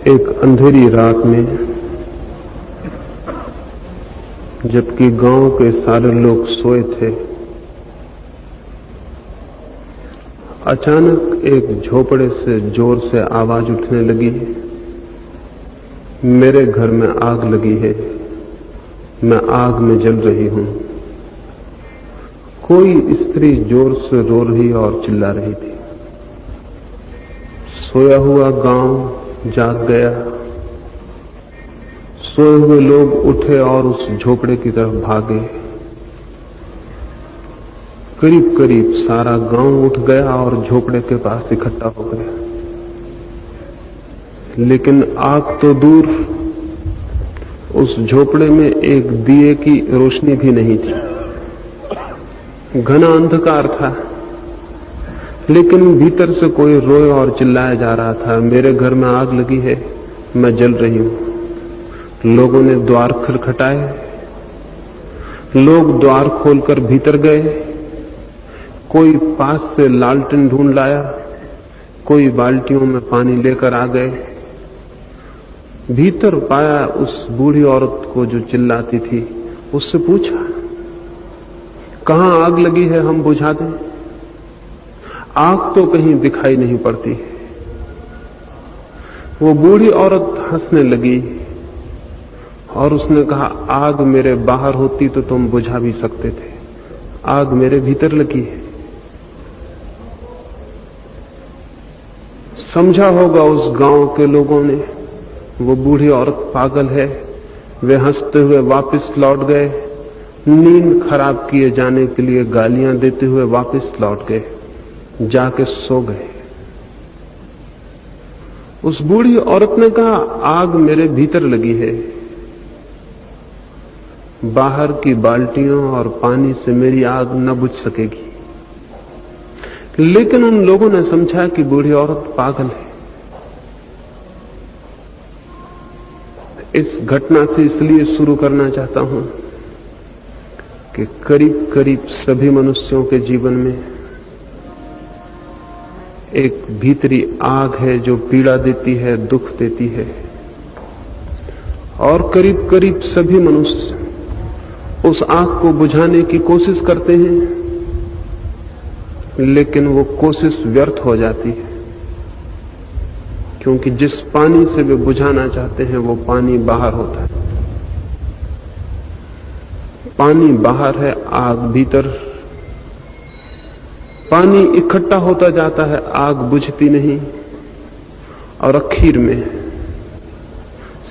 एक अंधेरी रात में, जबकि गांव के सारे लोग सोए थे, अचानक एक झोपड़े से जोर से आवाज उठने लगी। मेरे घर में आग लगी है, मैं आग में जल रही हूं। कोई स्त्री जोर से रो रही और चिल्ला रही थी। सोया हुआ गांव जाग गया। सोए हुए लोग उठे और उस झोपड़े की तरफ भागे। करीब करीब सारा गांव उठ गया और झोपड़े के पास इकट्ठा हो गया। लेकिन आग तो दूर, उस झोपड़े में एक दिए की रोशनी भी नहीं थी। घना अंधकार था, लेकिन भीतर से कोई रोए और चिल्लाया जा रहा था, मेरे घर में आग लगी है, मैं जल रही हूं। लोगों ने द्वार खटखटाए। लोग द्वार खोलकर भीतर गए। कोई पास से लालटेन ढूंढ लाया, कोई बाल्टियों में पानी लेकर आ गए। भीतर पाया उस बूढ़ी औरत को जो चिल्लाती थी। उससे पूछा, कहां आग लगी है, हम बुझा दें? आग तो कहीं दिखाई नहीं पड़ती। वो बूढ़ी औरत हंसने लगी और उसने कहा, आग मेरे बाहर होती तो तुम बुझा भी सकते थे, आग मेरे भीतर लगी है। समझा होगा उस गांव के लोगों ने, वो बूढ़ी औरत पागल है। वे हंसते हुए वापस लौट गए। नींद खराब किए जाने के लिए गालियां देते हुए वापस लौट गए, जाके सो गए। उस बूढ़ी औरत ने कहा, आग मेरे भीतर लगी है, बाहर की बाल्टियों और पानी से मेरी आग न बुझ सकेगी। लेकिन उन लोगों ने समझा कि बूढ़ी औरत पागल है। इस घटना से इसलिए शुरू करना चाहता हूं कि करीब करीब सभी मनुष्यों के जीवन में एक भीतरी आग है जो पीड़ा देती है, दुख देती है। और करीब करीब सभी मनुष्य उस आग को बुझाने की कोशिश करते हैं, लेकिन वो कोशिश व्यर्थ हो जाती है, क्योंकि जिस पानी से वे बुझाना चाहते हैं वो पानी बाहर होता है। पानी बाहर है, आग भीतर। पानी इकट्ठा होता जाता है, आग बुझती नहीं, और आखिर में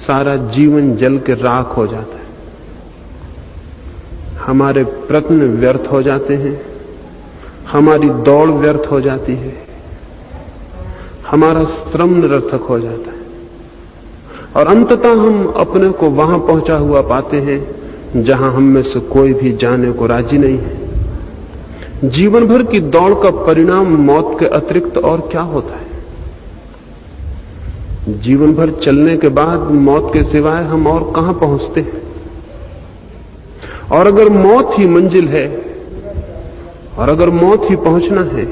सारा जीवन जल के राख हो जाता है। हमारे प्रयत्न व्यर्थ हो जाते हैं, हमारी दौड़ व्यर्थ हो जाती है, हमारा श्रम निरर्थक हो जाता है, और अंततः हम अपने को वहां पहुंचा हुआ पाते हैं जहां हम में से कोई भी जाने को राजी नहीं है। जीवन भर की दौड़ का परिणाम मौत के अतिरिक्त और क्या होता है? जीवन भर चलने के बाद मौत के सिवाय हम और कहां पहुंचते हैं? और अगर मौत ही मंजिल है, और अगर मौत ही पहुंचना है,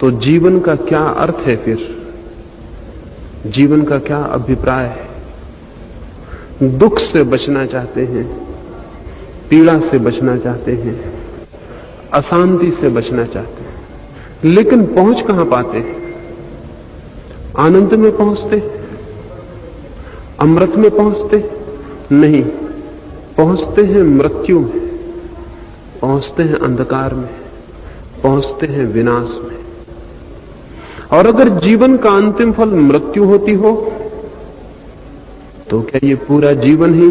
तो जीवन का क्या अर्थ है? फिर जीवन का क्या अभिप्राय है? दुख से बचना चाहते हैं, पीड़ा से बचना चाहते हैं, अशांति से बचना चाहते हैं, लेकिन पहुंच कहां पाते हैं? आनंद में पहुंचते, अमृत में पहुंचते? नहीं, पहुंचते हैं मृत्यु में, पहुंचते हैं अंधकार में, पहुंचते हैं विनाश में। और अगर जीवन का अंतिम फल मृत्यु होती हो, तो क्या ये पूरा जीवन ही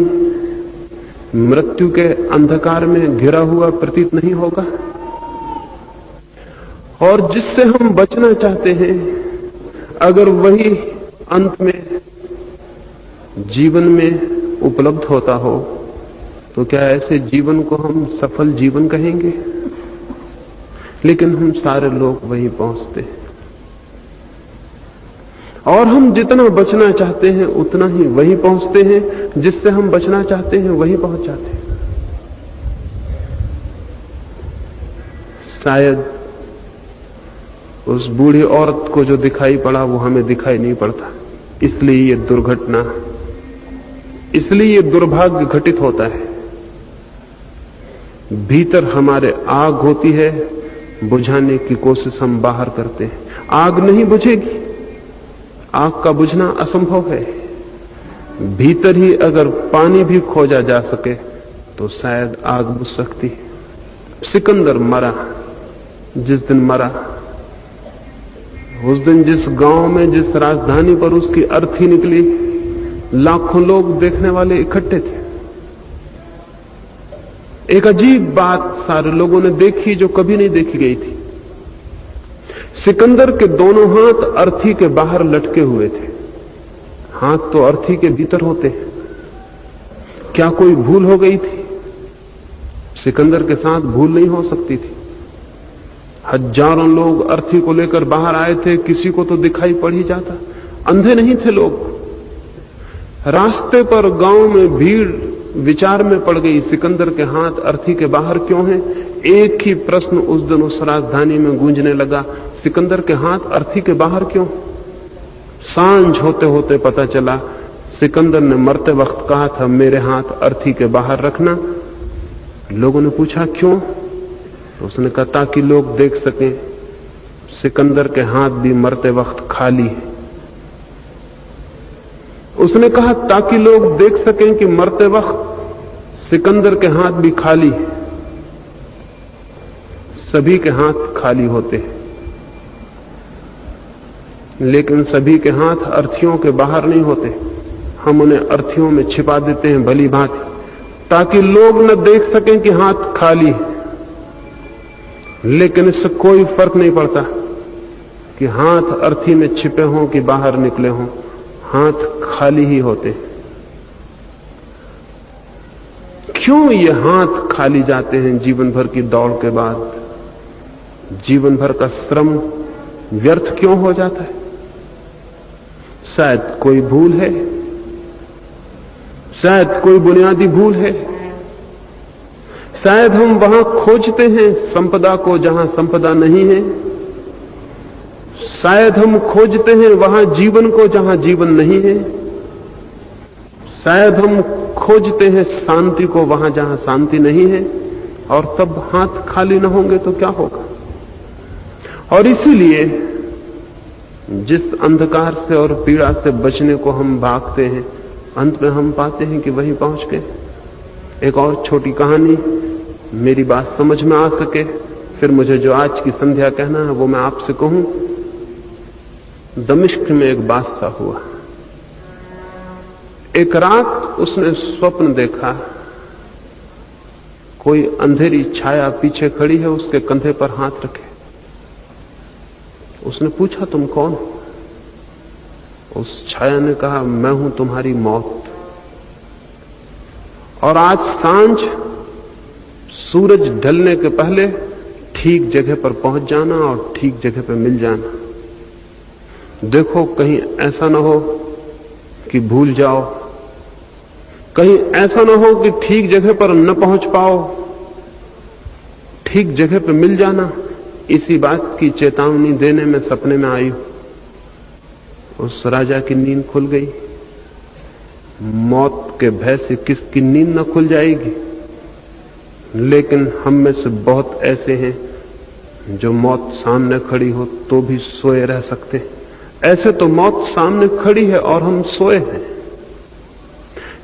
मृत्यु के अंधकार में घिरा हुआ प्रतीत नहीं होगा? और जिससे हम बचना चाहते हैं, अगर वही अंत में जीवन में उपलब्ध होता हो, तो क्या ऐसे जीवन को हम सफल जीवन कहेंगे? लेकिन हम सारे लोग वहीं पहुंचते हैं, और हम जितना बचना चाहते हैं उतना ही वहीं पहुंचते हैं, जिससे हम बचना चाहते हैं वहीं पहुंच जाते हैं। शायद उस बूढ़ी औरत को जो दिखाई पड़ा वो हमें दिखाई नहीं पड़ता। इसलिए ये दुर्घटना, इसलिए ये दुर्भाग्य घटित होता है। भीतर हमारे आग होती है, बुझाने की कोशिश हम बाहर करते हैं। आग नहीं बुझेगी, आग का बुझना असंभव है। भीतर ही अगर पानी भी खोजा जा सके तो शायद आग बुझ सकती है। सिकंदर मरा, जिस दिन मरा उस दिन जिस गांव में, जिस राजधानी पर उसकी अर्थी निकली, लाखों लोग देखने वाले इकट्ठे थे। एक अजीब बात सारे लोगों ने देखी जो कभी नहीं देखी गई थी। सिकंदर के दोनों हाथ अर्थी के बाहर लटके हुए थे। हाथ तो अर्थी के भीतर होते हैं। क्या कोई भूल हो गई थी? सिकंदर के साथ भूल नहीं हो सकती थी। हजारों लोग अर्थी को लेकर बाहर आए थे, किसी को तो दिखाई पड़ ही जाता। अंधे नहीं थे लोग। रास्ते पर गांव में भीड़ विचार में पड़ गई, सिकंदर के हाथ अर्थी के बाहर क्यों हैं? एक ही प्रश्न उस दिन उस राजधानी में गूंजने लगा, सिकंदर के हाथ अर्थी के बाहर क्यों? सांझ होते होते पता चला, सिकंदर ने मरते वक्त कहा था मेरे हाथ अर्थी के बाहर रखना। लोगों ने पूछा क्यों? तो उसने कहा ताकि लोग देख सकें सिकंदर के हाथ भी मरते वक्त खाली है। उसने कहा ताकि लोग देख सकें कि मरते वक्त सिकंदर के हाथ भी खाली है। सभी के हाथ खाली होते हैं, लेकिन सभी के हाथ अर्थियों के बाहर नहीं होते। हम उन्हें अर्थियों में छिपा देते हैं भली भांति, ताकि लोग न देख सकें कि हाथ खाली है। लेकिन इससे कोई फर्क नहीं पड़ता कि हाथ अर्थी में छिपे हों कि बाहर निकले हों, हाथ खाली ही होते। क्यों ये हाथ खाली जाते हैं जीवन भर की दौड़ के बाद? जीवन भर का श्रम व्यर्थ क्यों हो जाता है? शायद कोई भूल है, शायद कोई बुनियादी भूल है। शायद हम वहां खोजते हैं संपदा को जहां संपदा नहीं है। शायद हम खोजते हैं वहां जीवन को जहां जीवन नहीं है। शायद हम खोजते हैं शांति को वहां जहां शांति नहीं है। और तब हाथ खाली न होंगे तो क्या होगा? और इसीलिए जिस अंधकार से और पीड़ा से बचने को हम भागते हैं, अंत में हम पाते हैं कि वहीं पहुंच गए। एक और छोटी कहानी, मेरी बात समझ में आ सके, फिर मुझे जो आज की संध्या कहना है वो मैं आपसे कहूं। दमिश्क में एक बादशाह हुआ। एक रात उसने स्वप्न देखा, कोई अंधेरी छाया पीछे खड़ी है, उसके कंधे पर हाथ रखे। उसने पूछा तुम कौन हो? उस छाया ने कहा मैं हूं तुम्हारी मौत, और आज सांझ सूरज ढलने के पहले ठीक जगह पर पहुंच जाना और ठीक जगह पर मिल जाना। देखो कहीं ऐसा ना हो कि भूल जाओ, कहीं ऐसा ना हो कि ठीक जगह पर न पहुंच पाओ। ठीक जगह पर मिल जाना, इसी बात की चेतावनी देने में सपने में आई। उस राजा की नींद खुल गई। मौत के भय से किसकी नींद न खुल जाएगी? लेकिन हम में से बहुत ऐसे हैं जो मौत सामने खड़ी हो तो भी सोए रह सकते हैं। ऐसे तो मौत सामने खड़ी है और हम सोए हैं।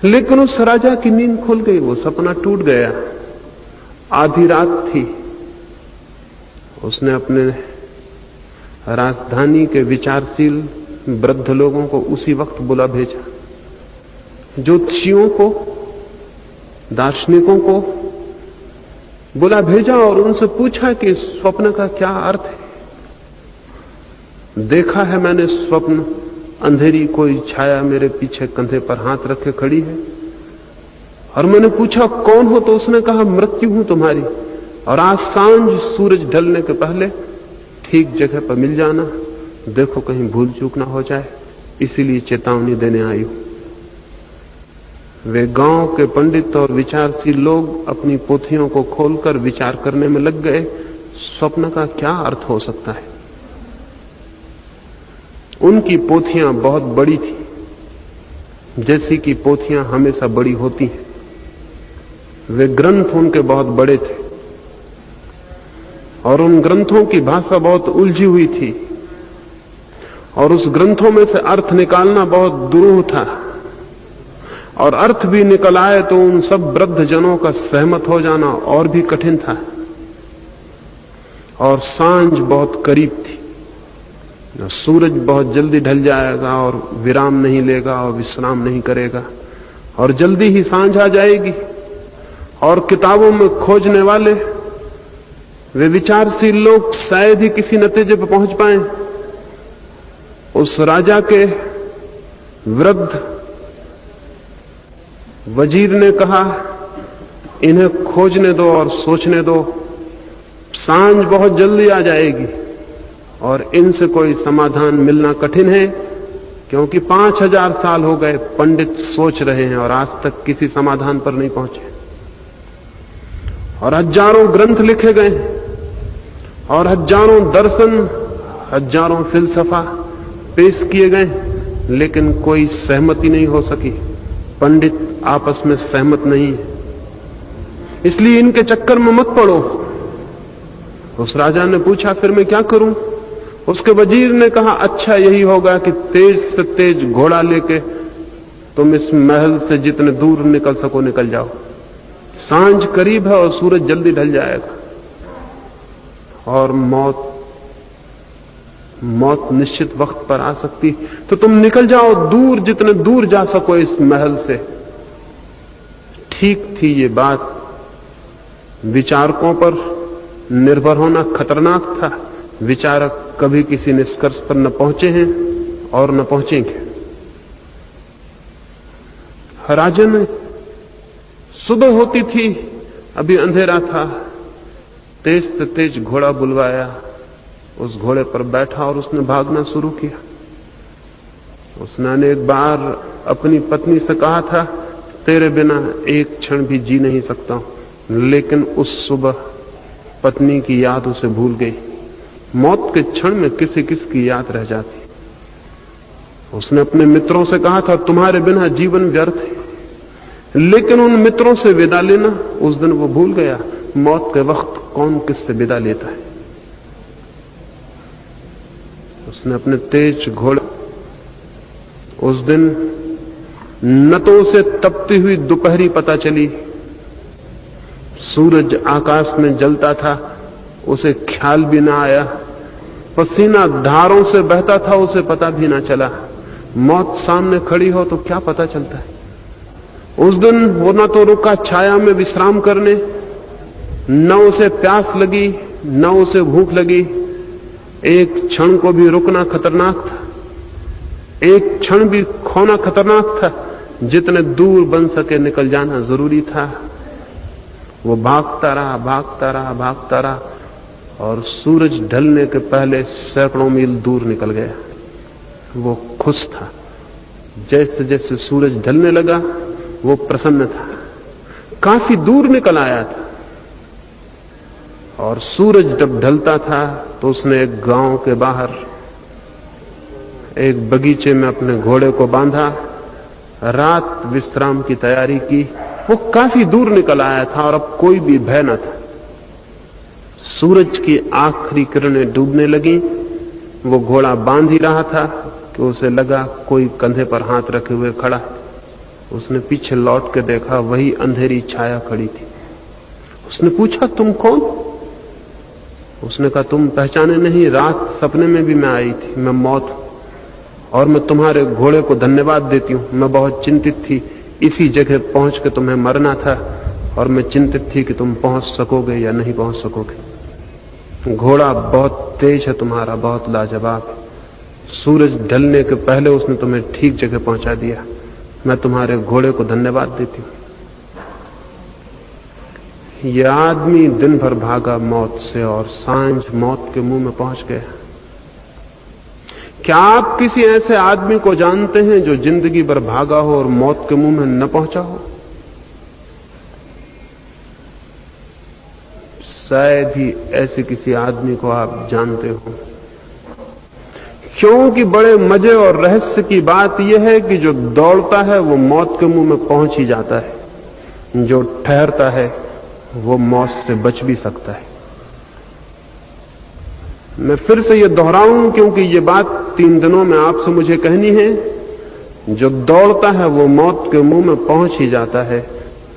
लेकिन उस राजा की नींद खुल गई, वो सपना टूट गया। आधी रात थी। उसने अपने राजधानी के विचारशील वृद्ध लोगों को उसी वक्त बुला भेजा, ज्योतिषियों को, दार्शनिकों को बुला भेजा और उनसे पूछा कि स्वप्न का क्या अर्थ है। देखा है मैंने स्वप्न, अंधेरी कोई छाया मेरे पीछे कंधे पर हाथ रखे खड़ी है। और मैंने पूछा कौन हो? तो उसने कहा मृत्यु हूं तुम्हारी, और आज सांझ सूरज ढलने के पहले ठीक जगह पर मिल जाना। देखो कहीं भूल चूक ना हो जाए, इसीलिए चेतावनी देने आई हूं। वे गांव के पंडित और विचारशील लोग अपनी पोथियों को खोलकर विचार करने में लग गए, स्वप्न का क्या अर्थ हो सकता है। उनकी पोथियां बहुत बड़ी थी, जैसी कि पोथियां हमेशा बड़ी होती हैं। वे ग्रंथ उनके बहुत बड़े थे और उन ग्रंथों की भाषा बहुत उलझी हुई थी और उस ग्रंथों में से अर्थ निकालना बहुत दुरूह था, और अर्थ भी निकल आए तो उन सब वृद्ध जनों का सहमत हो जाना और भी कठिन था। और सांझ बहुत करीब थी, सूरज बहुत जल्दी ढल जाएगा और विराम नहीं लेगा और विश्राम नहीं करेगा, और जल्दी ही सांझ आ जाएगी। और किताबों में खोजने वाले वे विचारशील लोग शायद ही किसी नतीजे पर पहुंच पाए। उस राजा के वृद्ध वजीर ने कहा, इन्हें खोजने दो और सोचने दो, सांझ बहुत जल्दी आ जाएगी और इनसे कोई समाधान मिलना कठिन है, क्योंकि 5000 साल हो गए पंडित सोच रहे हैं और आज तक किसी समाधान पर नहीं पहुंचे। और हजारों ग्रंथ लिखे गए और हजारों दर्शन, हजारों फिलसफा पेश किए गए, लेकिन कोई सहमति नहीं हो सकी। पंडित आपस में सहमत नहीं है, इसलिए इनके चक्कर में मत पड़ो। उस राजा ने पूछा, फिर मैं क्या करूं? उसके वजीर ने कहा, अच्छा यही होगा कि तेज से तेज घोड़ा लेके तुम इस महल से जितने दूर निकल सको निकल जाओ। सांझ करीब है और सूरज जल्दी ढल जाएगा और मौत निश्चित वक्त पर आ सकती, तो तुम निकल जाओ दूर, जितने दूर जा सको इस महल से। ठीक थी ये बात, विचारकों पर निर्भर होना खतरनाक था। विचारक कभी किसी निष्कर्ष पर न पहुंचे हैं और न पहुंचेंगे। राजन, सुबह होती थी, अभी अंधेरा था, तेज से तेज घोड़ा बुलवाया, उस घोड़े पर बैठा और उसने भागना शुरू किया। उसने अनेक बार अपनी पत्नी से कहा था, तेरे बिना एक क्षण भी जी नहीं सकता हूं, लेकिन उस सुबह पत्नी की याद उसे भूल गई। मौत के क्षण में किसी किस की याद रह जाती। उसने अपने मित्रों से कहा था, तुम्हारे बिना जीवन व्यर्थ है, लेकिन उन मित्रों से विदा लेना उस दिन वो भूल गया। मौत के वक्त कौन किससे विदा लेता है? उसने अपने तेज घोड़े, उस दिन न तो उसे तपती हुई दोपहरी पता चली, सूरज आकाश में जलता था, उसे ख्याल भी ना आया, पसीना धारों से बहता था, उसे पता भी ना चला। मौत सामने खड़ी हो तो क्या पता चलता है? उस दिन वो न तो रुका छाया में विश्राम करने, न उसे प्यास लगी, न उसे भूख लगी। एक क्षण को भी रुकना खतरनाक था, एक क्षण भी खोना खतरनाक था। जितने दूर बन सके निकल जाना जरूरी था। वो भागता रहा, भागता रहा, भागता रहा, और सूरज ढलने के पहले सैकड़ों मील दूर निकल गया। वो खुश था। जैसे जैसे सूरज ढलने लगा वो प्रसन्न था। काफी दूर निकल आया था, और सूरज जब ढलता था तो उसने एक गांव के बाहर एक बगीचे में अपने घोड़े को बांधा, रात विश्राम की तैयारी की। वो काफी दूर निकल आया था और अब कोई भी भय न था। सूरज की आखिरी किरणें डूबने लगी। वो घोड़ा बांध ही रहा था कि उसे लगा कोई कंधे पर हाथ रखे हुए खड़ा। उसने पीछे लौट के देखा, वही अंधेरी छाया खड़ी थी। उसने पूछा, तुम कौन? उसने कहा, तुम पहचाने नहीं, रात सपने में भी मैं आई थी। मैं मौत हूं और मैं तुम्हारे घोड़े को धन्यवाद देती हूं। मैं बहुत चिंतित थी, इसी जगह पहुंच के तुम्हें मरना था, और मैं चिंतित थी कि तुम पहुंच सकोगे या नहीं पहुंच सकोगे। घोड़ा बहुत तेज है तुम्हारा, बहुत लाजवाब है। सूरज ढलने के पहले उसने तुम्हें ठीक जगह पहुंचा दिया। मैं तुम्हारे घोड़े को धन्यवाद देती हूं। यह आदमी दिन भर भागा मौत से और सांझ मौत के मुंह में पहुंच गया। क्या आप किसी ऐसे आदमी को जानते हैं जो जिंदगी भर भागा हो और मौत के मुंह में न पहुंचा हो? शायद ही ऐसे किसी आदमी को आप जानते हो। क्योंकि बड़े मजे और रहस्य की बात यह है कि जो दौड़ता है वो मौत के मुंह में पहुंच ही जाता है, जो ठहरता है वो मौत से बच भी सकता है। मैं फिर से ये दोहराऊं क्योंकि ये बात 3 दिनों में आपसे मुझे कहनी है। जो दौड़ता है वो मौत के मुंह में पहुंच ही जाता है,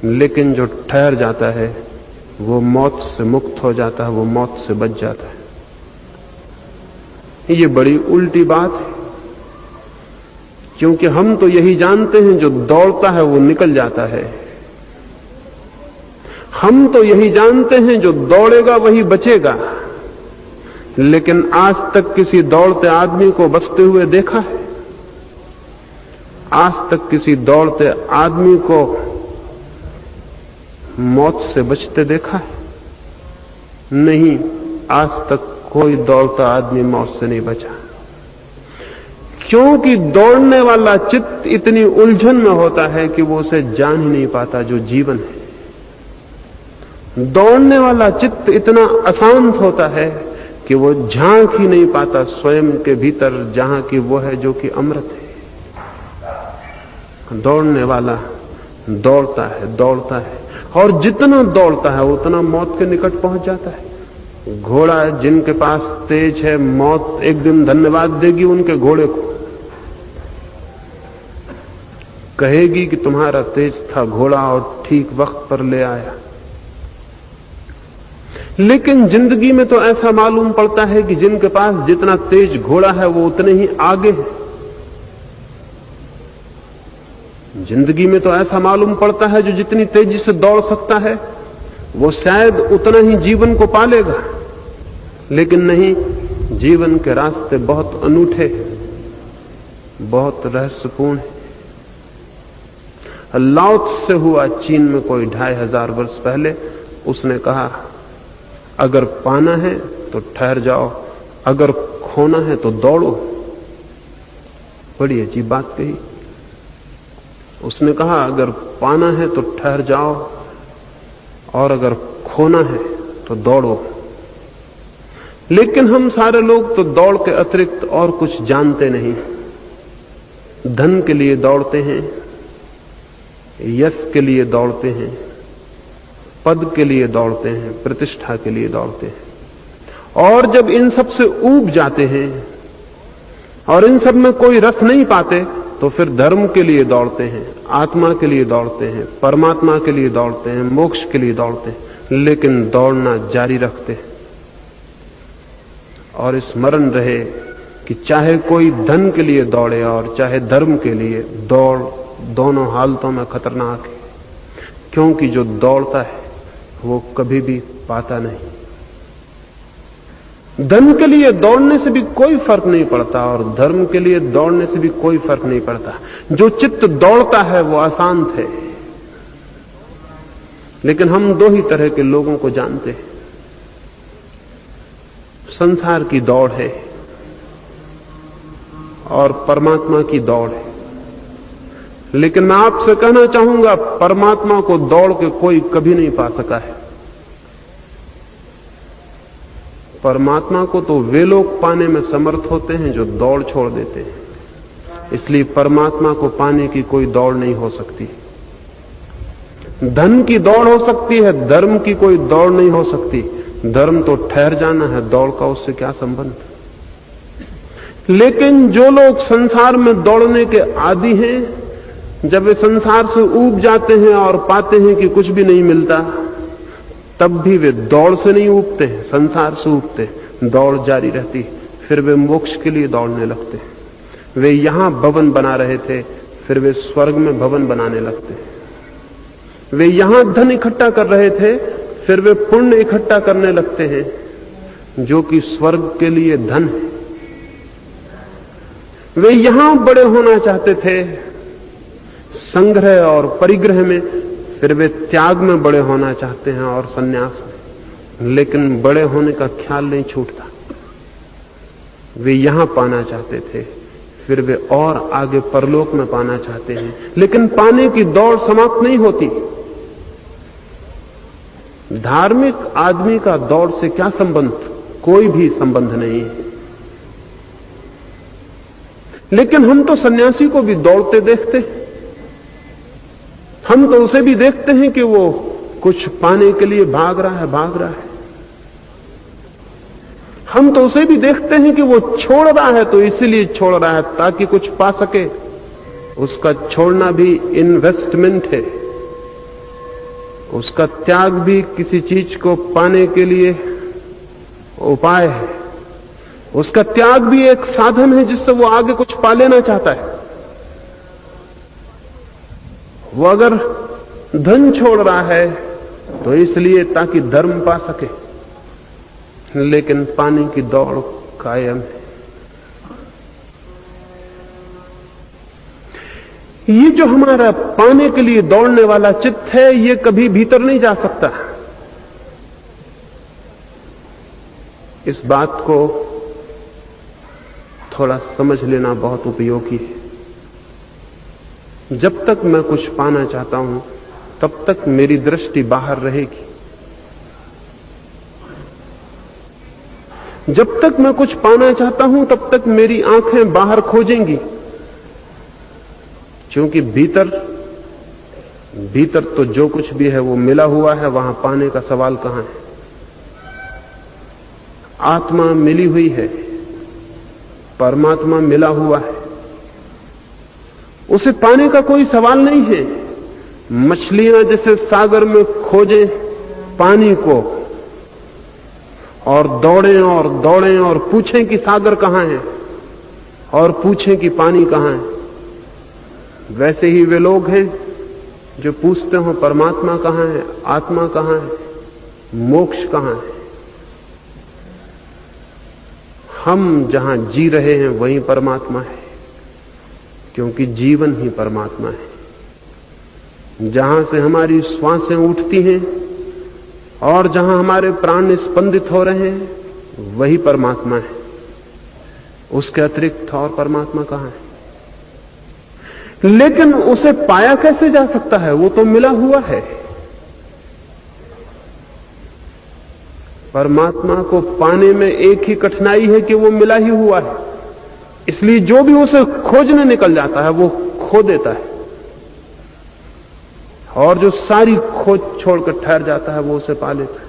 लेकिन जो ठहर जाता है वो मौत से मुक्त हो जाता है, वो मौत से बच जाता है। ये बड़ी उल्टी बात है, क्योंकि हम तो यही जानते हैं जो दौड़ता है वो निकल जाता है। हम तो यही जानते हैं जो दौड़ेगा वही बचेगा, लेकिन आज तक किसी दौड़ते आदमी को बचते हुए देखा है? आज तक किसी दौड़ते आदमी को मौत से बचते देखा है? नहीं, आज तक कोई दौड़ता आदमी मौत से नहीं बचा, क्योंकि दौड़ने वाला चित्त इतनी उलझन में होता है कि वो उसे जान ही नहीं पाता जो जीवन है। दौड़ने वाला चित्त इतना अशांत होता है कि वो झांक ही नहीं पाता स्वयं के भीतर, जहां की वो है जो कि अमृत है। दौड़ने वाला दौड़ता है और जितना दौड़ता है उतना मौत के निकट पहुंच जाता है। घोड़ा जिनके पास तेज है, मौत एक दिन धन्यवाद देगी उनके घोड़े को, कहेगी कि तुम्हारा तेज था घोड़ा और ठीक वक्त पर ले आया। लेकिन जिंदगी में तो ऐसा मालूम पड़ता है कि जिनके पास जितना तेज घोड़ा है वो उतने ही आगे है। जिंदगी में तो ऐसा मालूम पड़ता है जो जितनी तेजी से दौड़ सकता है वो शायद उतना ही जीवन को पालेगा। लेकिन नहीं, जीवन के रास्ते बहुत अनूठे, बहुत रहस्यपूर्ण है। लाओ त्से हुआ चीन में कोई 2500 वर्ष पहले, उसने कहा अगर पाना है तो ठहर जाओ, अगर खोना है तो दौड़ो। बड़ी अजीब बात कही। उसने कहा अगर पाना है तो ठहर जाओ और अगर खोना है तो दौड़ो। लेकिन हम सारे लोग तो दौड़ के अतिरिक्त और कुछ जानते नहीं। धन के लिए दौड़ते हैं, यश के लिए दौड़ते हैं, पद के लिए दौड़ते हैं, प्रतिष्ठा के लिए दौड़ते हैं। और जब इन सब से ऊब जाते हैं और इन सब में कोई रस नहीं पाते तो फिर धर्म के लिए दौड़ते हैं, आत्मा के लिए दौड़ते हैं, परमात्मा के लिए दौड़ते हैं, मोक्ष के लिए दौड़ते हैं, लेकिन दौड़ना जारी रखते हैं। और स्मरण रहे कि चाहे कोई धन के लिए दौड़े और चाहे धर्म के लिए, दौड़ दोनों हालतों में खतरनाक है, क्योंकि जो दौड़ता है वो कभी भी पाता नहीं। धन के लिए दौड़ने से भी कोई फर्क नहीं पड़ता और धर्म के लिए दौड़ने से भी कोई फर्क नहीं पड़ता। जो चित्त दौड़ता है वो अशांत है। लेकिन हम 2 ही तरह के लोगों को जानते हैं। संसार की दौड़ है और परमात्मा की दौड़ है। लेकिन मैं आपसे कहना चाहूंगा, परमात्मा को दौड़ के कोई कभी नहीं पा सका है। परमात्मा को तो वे लोग पाने में समर्थ होते हैं जो दौड़ छोड़ देते हैं। इसलिए परमात्मा को पाने की कोई दौड़ नहीं हो सकती। धन की दौड़ हो सकती है, धर्म की कोई दौड़ नहीं हो सकती। धर्म तो ठहर जाना है, दौड़ का उससे क्या संबंध। लेकिन जो लोग संसार में दौड़ने के आदी हैं, जब वे संसार से ऊब जाते हैं और पाते हैं कि कुछ भी नहीं मिलता, तब भी वे दौड़ से नहीं ऊबते, संसार से ऊबते, दौड़ जारी रहती। फिर वे मोक्ष के लिए दौड़ने लगते। वे यहां भवन बना रहे थे, फिर वे स्वर्ग में भवन बनाने लगते। वे यहां धन इकट्ठा कर रहे थे, फिर वे पुण्य इकट्ठा करने लगते हैं, जो कि स्वर्ग के लिए धन है। वे यहां बड़े होना चाहते थे संग्रह और परिग्रह में, फिर वे त्याग में बड़े होना चाहते हैं और सन्यास में। लेकिन बड़े होने का ख्याल नहीं छूटता। वे यहां पाना चाहते थे, फिर वे और आगे परलोक में पाना चाहते हैं, लेकिन पाने की दौड़ समाप्त नहीं होती। धार्मिक आदमी का दौड़ से क्या संबंध? कोई भी संबंध नहीं है। लेकिन हम तो सन्यासी को भी दौड़ते देखते हैं। हम तो उसे भी देखते हैं कि वो कुछ पाने के लिए भाग रहा है। हम तो उसे भी देखते हैं कि वो छोड़ रहा है तो इसीलिए छोड़ रहा है ताकि कुछ पा सके। उसका छोड़ना भी इन्वेस्टमेंट है, उसका त्याग भी किसी चीज को पाने के लिए उपाय है, उसका त्याग भी एक साधन है जिससे वो आगे कुछ पा लेना चाहता है। वो अगर धन छोड़ रहा है तो इसलिए ताकि धर्म पा सके, लेकिन पाने की दौड़ कायम है। ये जो हमारा पाने के लिए दौड़ने वाला चित्त है, ये कभी भीतर नहीं जा सकता। इस बात को थोड़ा समझ लेना बहुत उपयोगी है। जब तक मैं कुछ पाना चाहता हूं तब तक मेरी दृष्टि बाहर रहेगी। जब तक मैं कुछ पाना चाहता हूं तब तक मेरी आंखें बाहर खोजेंगी, क्योंकि भीतर तो जो कुछ भी है वो मिला हुआ है, वहां पाने का सवाल कहां है। आत्मा मिली हुई है, परमात्मा मिला हुआ है, उसे पाने का कोई सवाल नहीं है। मछलियां जैसे सागर में खोजें पानी को और दौड़ें और पूछें कि सागर कहां है और पूछें कि पानी कहां है, वैसे ही वे लोग हैं जो पूछते हो परमात्मा कहां है, आत्मा कहां है, मोक्ष कहां है। हम जहां जी रहे हैं वहीं परमात्मा है, क्योंकि जीवन ही परमात्मा है। जहां से हमारी श्वासें उठती हैं और जहां हमारे प्राण स्पंदित हो रहे हैं वही परमात्मा है। उसके अतिरिक्त और परमात्मा कहां है? लेकिन उसे पाया कैसे जा सकता है? वो तो मिला हुआ है। परमात्मा को पाने में एक ही कठिनाई है कि वो मिला ही हुआ है, इसलिए जो भी उसे खोजने निकल जाता है वो खो देता है, और जो सारी खोज छोड़कर ठहर जाता है वो उसे पा लेता है।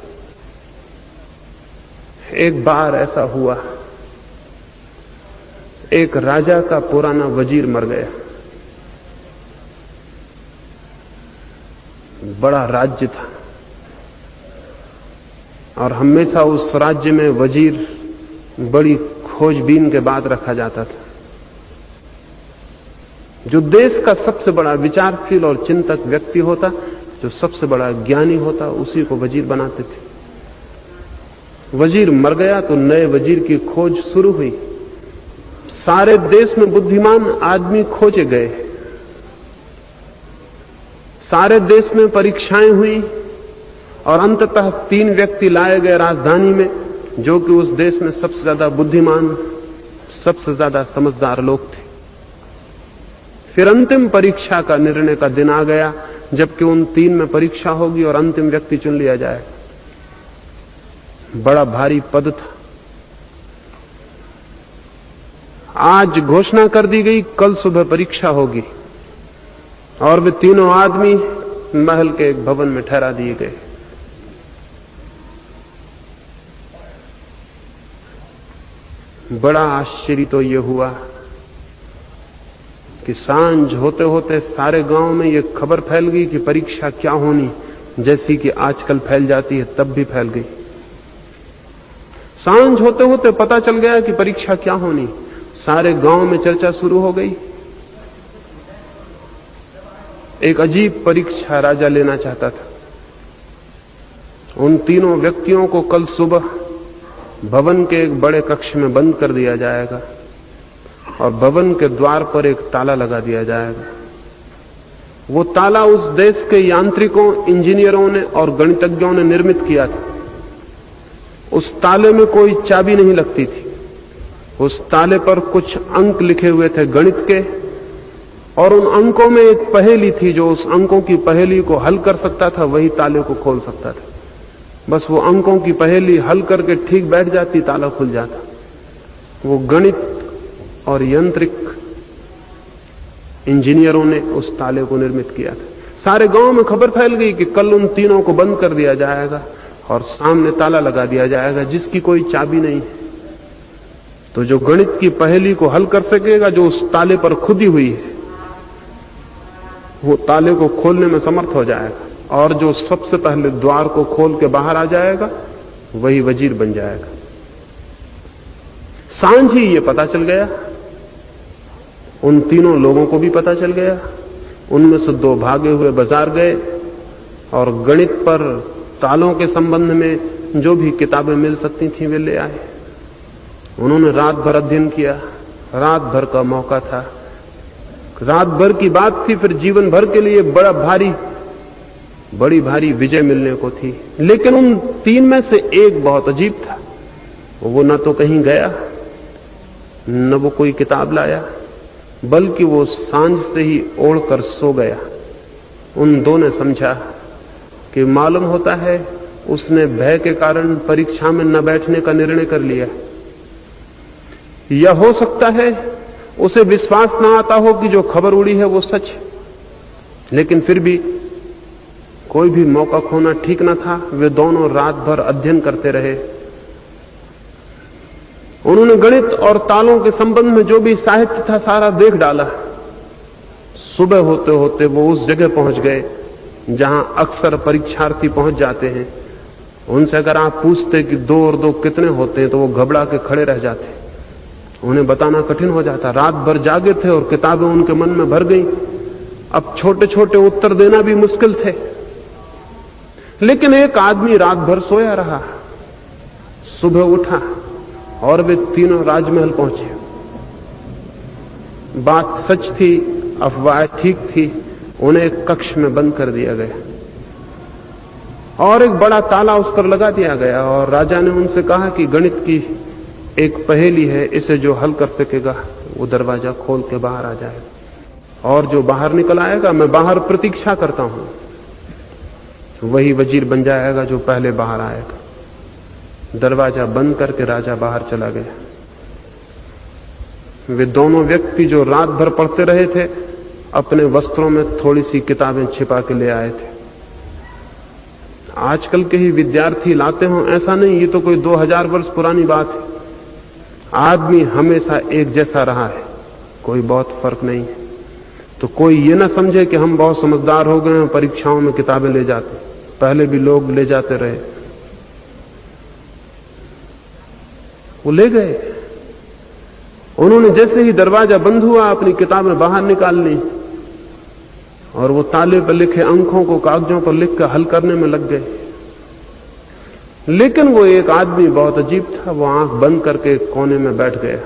एक बार ऐसा हुआ, एक राजा का पुराना वजीर मर गया। बड़ा राज्य था और हमेशा उस राज्य में वजीर बड़ी खोजबीन के बाद रखा जाता था। जो देश का सबसे बड़ा विचारशील और चिंतक व्यक्ति होता, जो सबसे बड़ा ज्ञानी होता, उसी को वजीर बनाते थे। वजीर मर गया तो नए वजीर की खोज शुरू हुई। सारे देश में बुद्धिमान आदमी खोजे गए, सारे देश में परीक्षाएं हुई और अंततः 3 व्यक्ति लाए गए राजधानी में, जो कि उस देश में सबसे ज्यादा बुद्धिमान, सबसे ज्यादा समझदार लोग थे। फिर अंतिम परीक्षा का निर्णय का दिन आ गया, जबकि उन 3 में परीक्षा होगी और अंतिम व्यक्ति चुन लिया जाएगा। बड़ा भारी पद था। आज घोषणा कर दी गई कल सुबह परीक्षा होगी, और वे तीनों आदमी महल के एक भवन में ठहरा दिए गए। बड़ा आश्चर्य तो यह हुआ कि सांझ होते होते सारे गांव में यह खबर फैल गई कि परीक्षा क्या होनी, जैसी कि आजकल फैल जाती है तब भी फैल गई। सांझ होते होते पता चल गया कि परीक्षा क्या होनी। सारे गांव में चर्चा शुरू हो गई। एक अजीब परीक्षा राजा लेना चाहता था। उन तीनों व्यक्तियों को कल सुबह भवन के एक बड़े कक्ष में बंद कर दिया जाएगा और भवन के द्वार पर एक ताला लगा दिया जाएगा। वो ताला उस देश के यांत्रिकों, इंजीनियरों ने और गणितज्ञों ने निर्मित किया था। उस ताले में कोई चाबी नहीं लगती थी। उस ताले पर कुछ अंक लिखे हुए थे गणित के, और उन अंकों में एक पहेली थी। जो उस अंकों की पहेली को हल कर सकता था वही ताले को खोल सकता था। बस वो अंकों की पहेली हल करके ठीक बैठ जाती, ताला खुल जाता। वो गणित और यांत्रिक इंजीनियरों ने उस ताले को निर्मित किया था। सारे गांव में खबर फैल गई कि कल उन तीनों को बंद कर दिया जाएगा और सामने ताला लगा दिया जाएगा जिसकी कोई चाबी नहीं है। तो जो गणित की पहेली को हल कर सकेगा, जो उस ताले पर खुदी हुई है, वो ताले को खोलने में समर्थ हो जाएगा, और जो सबसे पहले द्वार को खोल के बाहर आ जाएगा वही वजीर बन जाएगा। सांझ ही ये पता चल गया, उन तीनों लोगों को भी पता चल गया। उनमें से दो भागे हुए बाजार गए और गणित पर तालों के संबंध में जो भी किताबें मिल सकती थी वे ले आए। उन्होंने रात भर अध्ययन किया, रात भर का मौका था, रात भर की बात थी, फिर जीवन भर के लिए बड़ी भारी विजय मिलने को थी। लेकिन उन तीन में से एक बहुत अजीब था। वो न तो कहीं गया, न वो कोई किताब लाया, बल्कि वो सांझ से ही ओढ़कर सो गया। उन दो ने समझा कि मालूम होता है उसने भय के कारण परीक्षा में न बैठने का निर्णय कर लिया, या हो सकता है उसे विश्वास न आता हो कि जो खबर उड़ी है वो सच है। लेकिन फिर भी कोई भी मौका खोना ठीक न था। वे दोनों रात भर अध्ययन करते रहे। उन्होंने गणित और तालों के संबंध में जो भी साहित्य था सारा देख डाला। सुबह होते होते वो उस जगह पहुंच गए जहां अक्सर परीक्षार्थी पहुंच जाते हैं। उनसे अगर आप पूछते कि 2 और 2 कितने होते हैं तो वो घबरा के खड़े रह जाते। उन्हें बताना कठिन हो जाता। रात भर जागे थे और किताबें उनके मन में भर गई। अब छोटे छोटे उत्तर देना भी मुश्किल थे। लेकिन एक आदमी रात भर सोया रहा। सुबह उठा और वे तीनों राजमहल पहुंचे। बात सच थी, अफवाह ठीक थी। उन्हें एक कक्ष में बंद कर दिया गया और एक बड़ा ताला उस पर लगा दिया गया। और राजा ने उनसे कहा कि गणित की एक पहेली है, इसे जो हल कर सकेगा वो दरवाजा खोल के बाहर आ जाएगा, और जो बाहर निकल आएगा मैं बाहर प्रतीक्षा करता हूं, वही वजीर बन जाएगा जो पहले बाहर आएगा। दरवाजा बंद करके राजा बाहर चला गया। वे दोनों व्यक्ति जो रात भर पढ़ते रहे थे अपने वस्त्रों में थोड़ी सी किताबें छिपा के ले आए थे। आजकल के ही विद्यार्थी लाते हों ऐसा नहीं, ये तो कोई 2000 वर्ष पुरानी बात है। आदमी हमेशा एक जैसा रहा है, कोई बहुत फर्क नहीं है। तो कोई ये ना समझे कि हम बहुत समझदार हो गए हैं, परीक्षाओं में किताबें ले जाते। पहले भी लोग ले जाते रहे, वो ले गए। उन्होंने जैसे ही दरवाजा बंद हुआ अपनी किताबें बाहर निकाल ली और वो ताले पर लिखे अंकों को कागजों पर लिखकर हल करने में लग गए। लेकिन वो एक आदमी बहुत अजीब था। वो आंख बंद करके कोने में बैठ गया।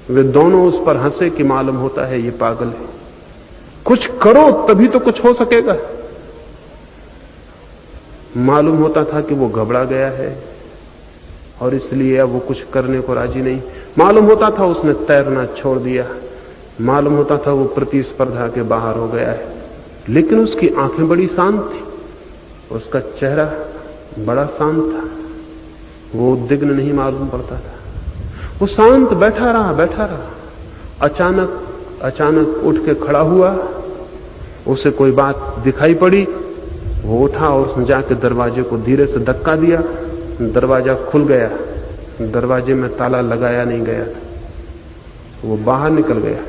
वे दोनों उस पर हंसे कि मालूम होता है ये पागल है, कुछ करो तभी तो कुछ हो सकेगा। मालूम होता था कि वो घबरा गया है और इसलिए अब वो कुछ करने को राजी नहीं। मालूम होता था उसने तैरना छोड़ दिया। मालूम होता था वो प्रतिस्पर्धा के बाहर हो गया है। लेकिन उसकी आंखें बड़ी शांत थी, उसका चेहरा बड़ा शांत था, वो उद्विग्न नहीं मालूम पड़ता था। वो शांत बैठा रहा। अचानक उठ के खड़ा हुआ। उसे कोई बात दिखाई पड़ी। वो उठा और उसने जाके दरवाजे को धीरे से धक्का दिया। दरवाजा खुल गया। दरवाजे में ताला लगाया नहीं गया था। वो बाहर निकल गया।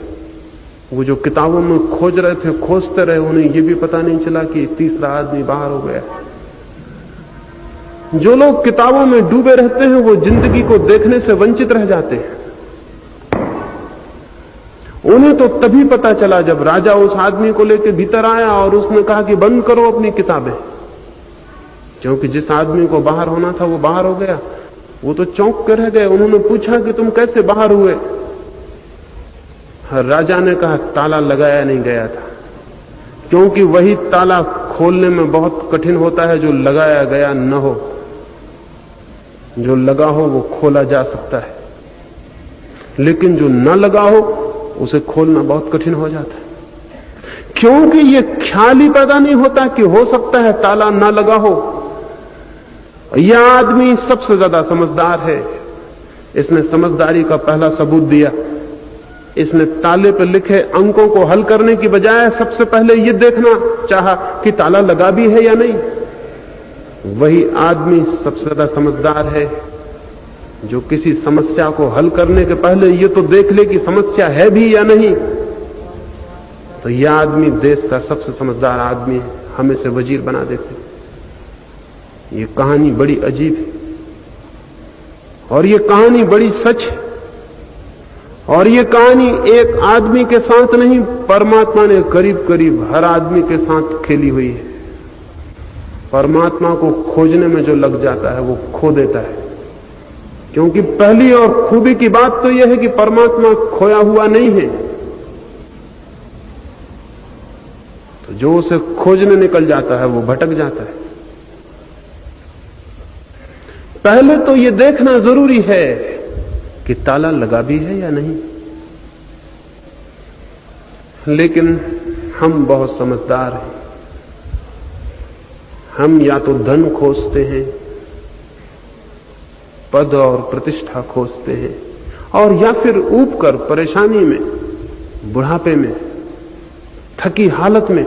वो जो किताबों में खोज रहे थे खोजते रहे, उन्हें ये भी पता नहीं चला कि तीसरा आदमी बाहर हो गया। जो लोग किताबों में डूबे रहते हैं वो जिंदगी को देखने से वंचित रह जाते हैं। उन्हें तो तभी पता चला जब राजा उस आदमी को लेकर भीतर आया और उसने कहा कि बंद करो अपनी किताबें, क्योंकि जिस आदमी को बाहर होना था वो बाहर हो गया। वो तो चौंक कर रह गए। उन्होंने पूछा कि तुम कैसे बाहर हुए? राजा ने कहा ताला लगाया नहीं गया था, क्योंकि वही ताला खोलने में बहुत कठिन होता है जो लगाया गया न हो। जो लगा हो वो खोला जा सकता है, लेकिन जो न लगा हो उसे खोलना बहुत कठिन हो जाता है, क्योंकि ये ख्याल ही पैदा नहीं होता कि हो सकता है ताला न लगा हो। यह आदमी सबसे ज्यादा समझदार है। इसने समझदारी का पहला सबूत दिया। इसने ताले पर लिखे अंकों को हल करने की बजाय सबसे पहले यह देखना चाहा कि ताला लगा भी है या नहीं। वही आदमी सबसे ज्यादा समझदार है जो किसी समस्या को हल करने के पहले यह तो देख ले कि समस्या है भी या नहीं। तो यह आदमी देश का सबसे समझदार आदमी है, हम इसे वजीर बना देते। यह कहानी बड़ी अजीब है और यह कहानी बड़ी सच है। और यह कहानी एक आदमी के साथ नहीं, परमात्मा ने करीब करीब हर आदमी के साथ खेली हुई है। परमात्मा को खोजने में जो लग जाता है वो खो देता है, क्योंकि पहली और खूबी की बात तो यह है कि परमात्मा खोया हुआ नहीं है। तो जो उसे खोजने निकल जाता है वो भटक जाता है। पहले तो यह देखना जरूरी है कि ताला लगा भी है या नहीं। लेकिन हम बहुत समझदार हैं। हम या तो धन खोजते हैं, पद और प्रतिष्ठा खोजते हैं, और या फिर ऊब कर परेशानी में, बुढ़ापे में, थकी हालत में,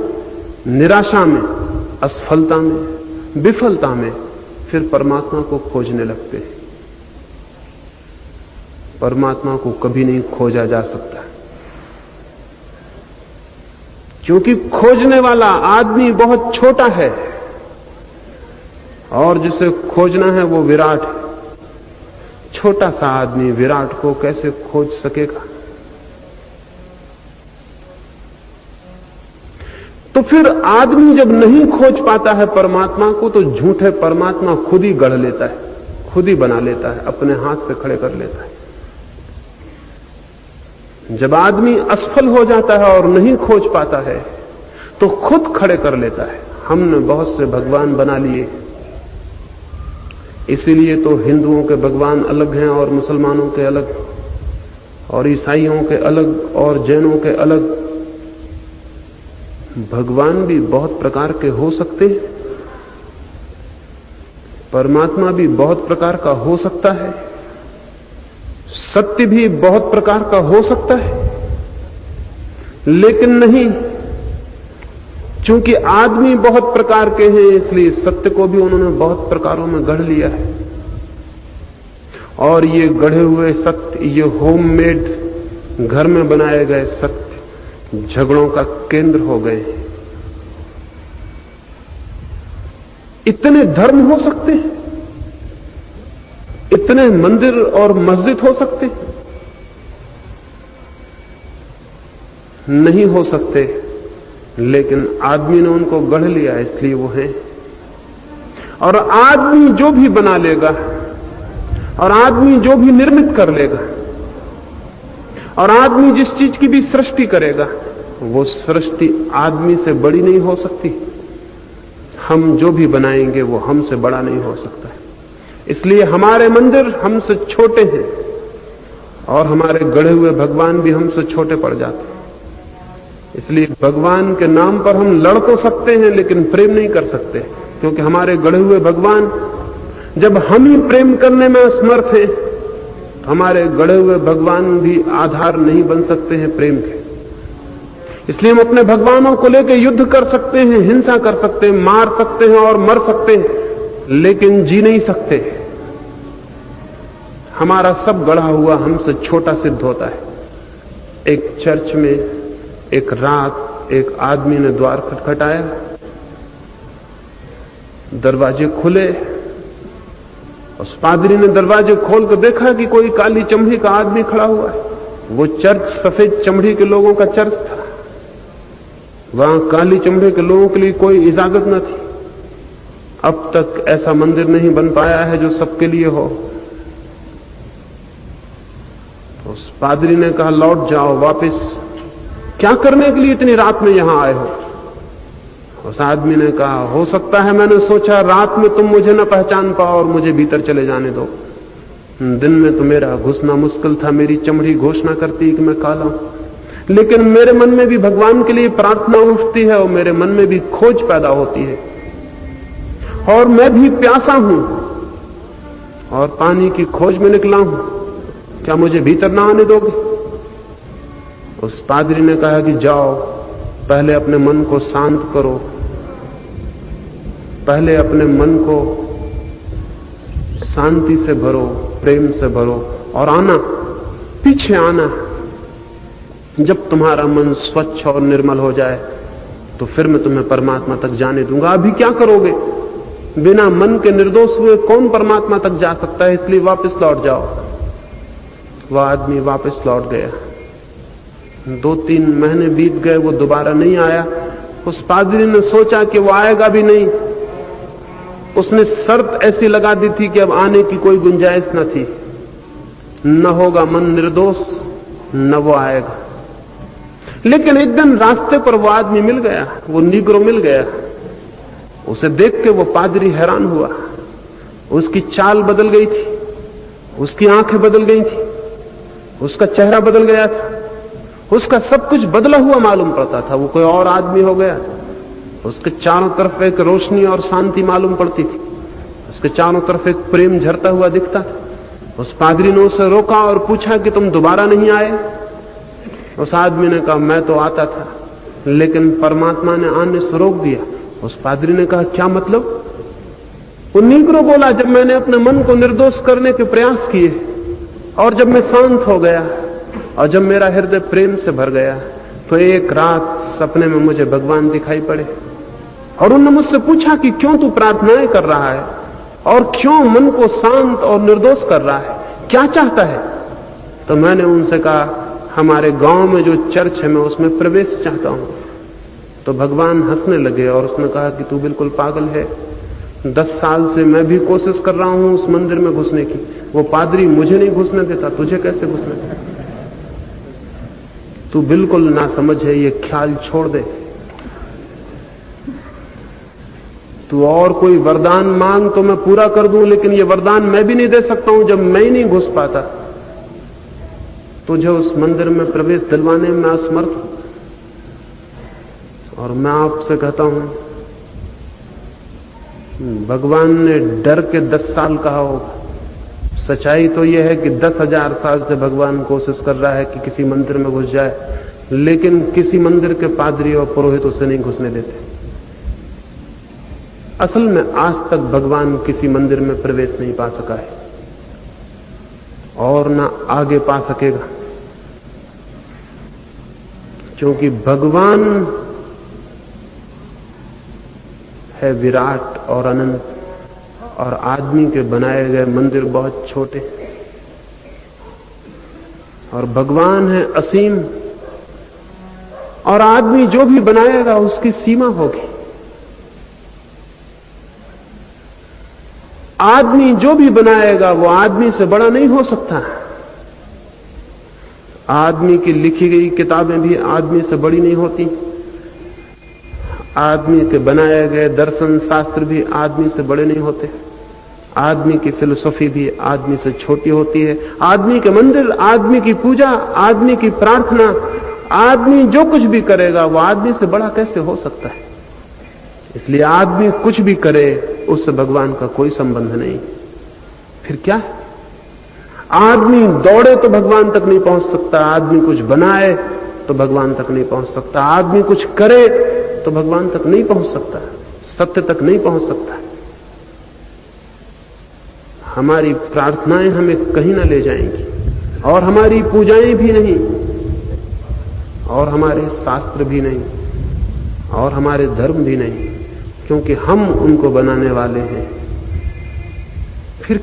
निराशा में, असफलता में, विफलता में फिर परमात्मा को खोजने लगते हैं। परमात्मा को कभी नहीं खोजा जा सकता, क्योंकि खोजने वाला आदमी बहुत छोटा है और जिसे खोजना है वो विराट है। छोटा सा आदमी विराट को कैसे खोज सकेगा? तो फिर आदमी जब नहीं खोज पाता है परमात्मा को, तो झूठे परमात्मा खुद ही गढ़ लेता है, खुद ही बना लेता है, अपने हाथ से खड़े कर लेता है। जब आदमी असफल हो जाता है और नहीं खोज पाता है तो खुद खड़े कर लेता है। हमने बहुत से भगवान बना लिए, इसीलिए तो हिंदुओं के भगवान अलग हैं और मुसलमानों के अलग, और ईसाइयों के अलग और जैनों के अलग। भगवान भी बहुत प्रकार के हो सकते हैं, परमात्मा भी बहुत प्रकार का हो सकता है, सत्य भी बहुत प्रकार का हो सकता है। लेकिन नहीं, चूंकि आदमी बहुत प्रकार के हैं इसलिए सत्य को भी उन्होंने बहुत प्रकारों में गढ़ लिया है। और ये गढ़े हुए सत्य, ये होममेड घर में बनाए गए सत्य झगड़ों का केंद्र हो गए हैं। इतने धर्म हो सकते हैं, इतने मंदिर और मस्जिद हो सकते हैं? नहीं हो सकते, लेकिन आदमी ने उनको गढ़ लिया इसलिए वो हैं। और आदमी जो भी बना लेगा और आदमी जो भी निर्मित कर लेगा और आदमी जिस चीज की भी सृष्टि करेगा, वो सृष्टि आदमी से बड़ी नहीं हो सकती। हम जो भी बनाएंगे वो हमसे बड़ा नहीं हो सकता है। इसलिए हमारे मंदिर हमसे छोटे हैं और हमारे गढ़े हुए भगवान भी हमसे छोटे पड़ जाते हैं। इसलिए भगवान के नाम पर हम लड़ तो सकते हैं लेकिन प्रेम नहीं कर सकते, क्योंकि हमारे गढ़े हुए भगवान, जब हम ही प्रेम करने में असमर्थ हैं तो हमारे गढ़े हुए भगवान भी आधार नहीं बन सकते हैं प्रेम के। इसलिए हम अपने भगवानों को लेकर युद्ध कर सकते हैं, हिंसा कर सकते हैं, मार सकते हैं और मर सकते हैं, लेकिन जी नहीं सकते। हमारा सब गढ़ा हुआ हमसे छोटा सिद्ध होता है। एक चर्च में एक रात एक आदमी ने द्वार खटखटाया, दरवाजे खुले। उस पादरी ने दरवाजे खोलकर देखा कि कोई काली चमड़ी का आदमी खड़ा हुआ है। वो चर्च सफेद चमड़ी के लोगों का चर्च था, वहां काली चमड़ी के लोगों के लिए कोई इजाजत न थी। अब तक ऐसा मंदिर नहीं बन पाया है जो सबके लिए हो। तो उस पादरी ने कहा, लौट जाओ वापस, क्या करने के लिए इतनी रात में यहां आए हो? उस आदमी ने कहा, हो सकता है मैंने सोचा रात में तुम मुझे न पहचान पाओ और मुझे भीतर चले जाने दो। दिन में तो मेरा घुसना मुश्किल था, मेरी चमड़ी घोषणा करती कि मैं काला हूं, लेकिन मेरे मन में भी भगवान के लिए प्रार्थना उठती है और मेरे मन में भी खोज पैदा होती है, और मैं भी प्यासा हूं और पानी की खोज में निकला हूं। क्या मुझे भीतर ना आने दोगे? उस पादरी ने कहा कि जाओ, पहले अपने मन को शांत करो, पहले अपने मन को शांति से भरो, प्रेम से भरो, और आना, पीछे आना। जब तुम्हारा मन स्वच्छ और निर्मल हो जाए तो फिर मैं तुम्हें परमात्मा तक जाने दूंगा। अभी क्या करोगे? बिना मन के निर्दोष हुए कौन परमात्मा तक जा सकता है? इसलिए वापस लौट जाओ। वह आदमी वापस लौट गया। 2-3 महीने बीत गए, वो दोबारा नहीं आया। उस पादरी ने सोचा कि वो आएगा भी नहीं। उसने शर्त ऐसी लगा दी थी कि अब आने की कोई गुंजाइश न थी। न होगा मन निर्दोष, न वो आएगा। लेकिन एक दिन रास्ते पर वो आदमी मिल गया, वो नीग्रो मिल गया। उसे देख के वो पादरी हैरान हुआ। उसकी चाल बदल गई थी, उसकी आंखें बदल गई थी, उसका चेहरा बदल गया था, उसका सब कुछ बदला हुआ मालूम पड़ता था। वो कोई और आदमी हो गया। उसके चारों तरफ एक रोशनी और शांति मालूम पड़ती थी। उसके चारों तरफ एक प्रेम झरता हुआ दिखता था। उस पादरी ने उसे रोका और पूछा कि तुम दोबारा नहीं आए? उस आदमी ने कहा, मैं तो आता था, लेकिन परमात्मा ने आने से रोक दिया। उस पादरी ने कहा, क्या मतलब? वो नीग्रो बोला, जब मैंने अपने मन को निर्दोष करने के प्रयास किए और जब मैं शांत हो गया और जब मेरा हृदय प्रेम से भर गया, तो एक रात सपने में मुझे भगवान दिखाई पड़े और उन्होंने मुझसे पूछा कि क्यों तू प्रार्थनाएं कर रहा है और क्यों मन को शांत और निर्दोष कर रहा है, क्या चाहता है? तो मैंने उनसे कहा, हमारे गांव में जो चर्च है मैं उसमें प्रवेश चाहता हूं। तो भगवान हंसने लगे और उसने कहा कि तू बिल्कुल पागल है। 10 साल से मैं भी कोशिश कर रहा हूं उस मंदिर में घुसने की। वो पादरी मुझे नहीं घुसने देता, तुझे कैसे घुसने देता? तू बिल्कुल ना समझ है, ये ख्याल छोड़ दे। तू और कोई वरदान मांग तो मैं पूरा कर दूं, लेकिन ये वरदान मैं भी नहीं दे सकता हूं जब मैं ही नहीं घुस पाता। तुझे उस मंदिर में प्रवेश दिलवाने में असमर्थ हूं। और मैं आपसे कहता हूं, भगवान ने डर के 10 साल कहा होगा। सच्चाई तो यह है कि 10,000 साल से भगवान कोशिश कर रहा है कि किसी मंदिर में घुस जाए, लेकिन किसी मंदिर के पादरी और पुरोहित उसे नहीं घुसने देते। असल में आज तक भगवान किसी मंदिर में प्रवेश नहीं पा सका है और ना आगे पा सकेगा, क्योंकि भगवान है विराट और अनंत, और आदमी के बनाए गए मंदिर बहुत छोटे। और भगवान है असीम, और आदमी जो भी बनाएगा उसकी सीमा होगी। आदमी जो भी बनाएगा वो आदमी से बड़ा नहीं हो सकता। आदमी की लिखी गई किताबें भी आदमी से बड़ी नहीं होती। आदमी के बनाए गए दर्शन शास्त्र भी आदमी से बड़े नहीं होते। आदमी की फिलोसॉफी भी आदमी से छोटी होती है। आदमी के मंदिर, आदमी की पूजा, आदमी की प्रार्थना, आदमी जो कुछ भी करेगा वो आदमी से बड़ा कैसे हो सकता है? इसलिए आदमी कुछ भी करे उससे भगवान का कोई संबंध नहीं। फिर क्या है? आदमी दौड़े तो भगवान तक नहीं पहुंच सकता, आदमी कुछ बनाए तो भगवान तक नहीं पहुंच सकता, आदमी कुछ करे तो भगवान तक नहीं पहुंच सकता, सत्य तक नहीं पहुंच सकता। हमारी प्रार्थनाएं हमें कहीं ना ले जाएंगी, और हमारी पूजाएं भी नहीं, और हमारे शास्त्र भी नहीं, और हमारे धर्म भी नहीं, क्योंकि हम उनको बनाने वाले हैं। फिर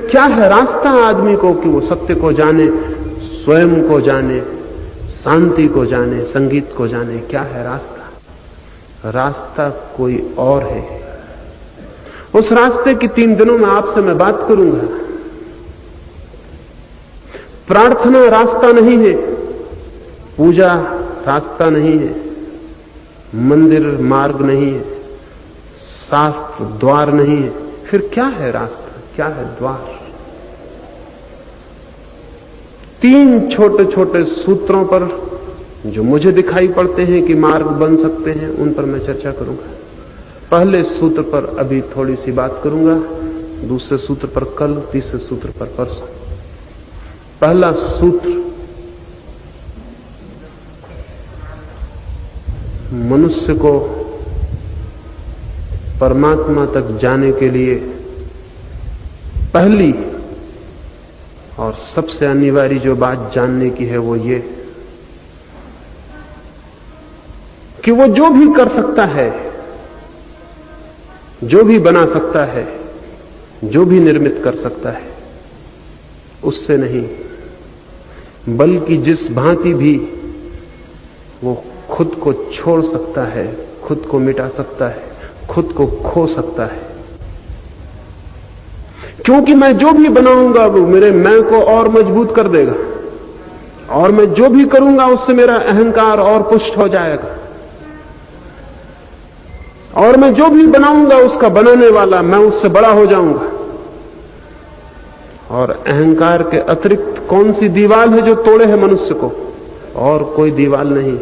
क्या है रास्ता आदमी को कि वो सत्य को जाने, स्वयं को जाने, शांति को जाने, संगीत को जाने? क्या है रास्ता? रास्ता कोई और है। उस रास्ते की 3 दिनों में आपसे मैं बात करूंगा। प्रार्थना रास्ता नहीं है, पूजा रास्ता नहीं है, मंदिर मार्ग नहीं है, शास्त्र द्वार नहीं है। फिर क्या है रास्ता? क्या है द्वार? 3 छोटे छोटे सूत्रों पर जो मुझे दिखाई पड़ते हैं कि मार्ग बन सकते हैं, उन पर मैं चर्चा करूंगा। पहले सूत्र पर अभी थोड़ी सी बात करूंगा, दूसरे सूत्र पर कल, तीसरे सूत्र पर परसों। पहला सूत्र मनुष्य को परमात्मा तक जाने के लिए पहली और सबसे अनिवार्य जो बात जानने की है वो ये कि वो जो भी कर सकता है, जो भी बना सकता है, जो भी निर्मित कर सकता है, उससे नहीं, बल्कि जिस भांति भी वो खुद को छोड़ सकता है, खुद को मिटा सकता है, खुद को खो सकता है। क्योंकि मैं जो भी बनाऊंगा वो मेरे मैं को और मजबूत कर देगा, और मैं जो भी करूंगा उससे मेरा अहंकार और पुष्ट हो जाएगा, और मैं जो भी बनाऊंगा उसका बनाने वाला मैं उससे बड़ा हो जाऊंगा। और अहंकार के अतिरिक्त कौन सी दीवार है जो तोड़े है मनुष्य को? और कोई दीवार नहीं।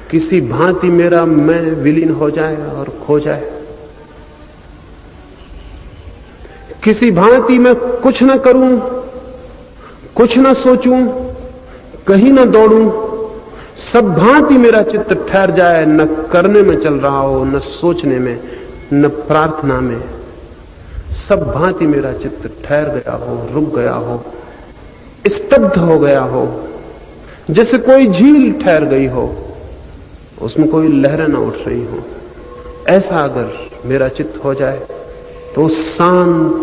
किसी भांति मेरा मैं विलीन हो जाए और खो जाए, किसी भांति मैं कुछ न करूं, कुछ न सोचूं, कहीं न दौड़ूं, सब भांति मेरा चित्त ठहर जाए, न करने में चल रहा हो, न सोचने में, न प्रार्थना में, सब भांति मेरा चित्त ठहर गया हो, रुक गया हो, स्तब्ध हो गया हो, जैसे कोई झील ठहर गई हो, उसमें कोई लहरें न उठ रही हो। ऐसा अगर मेरा चित्त हो जाए तो उस शांत,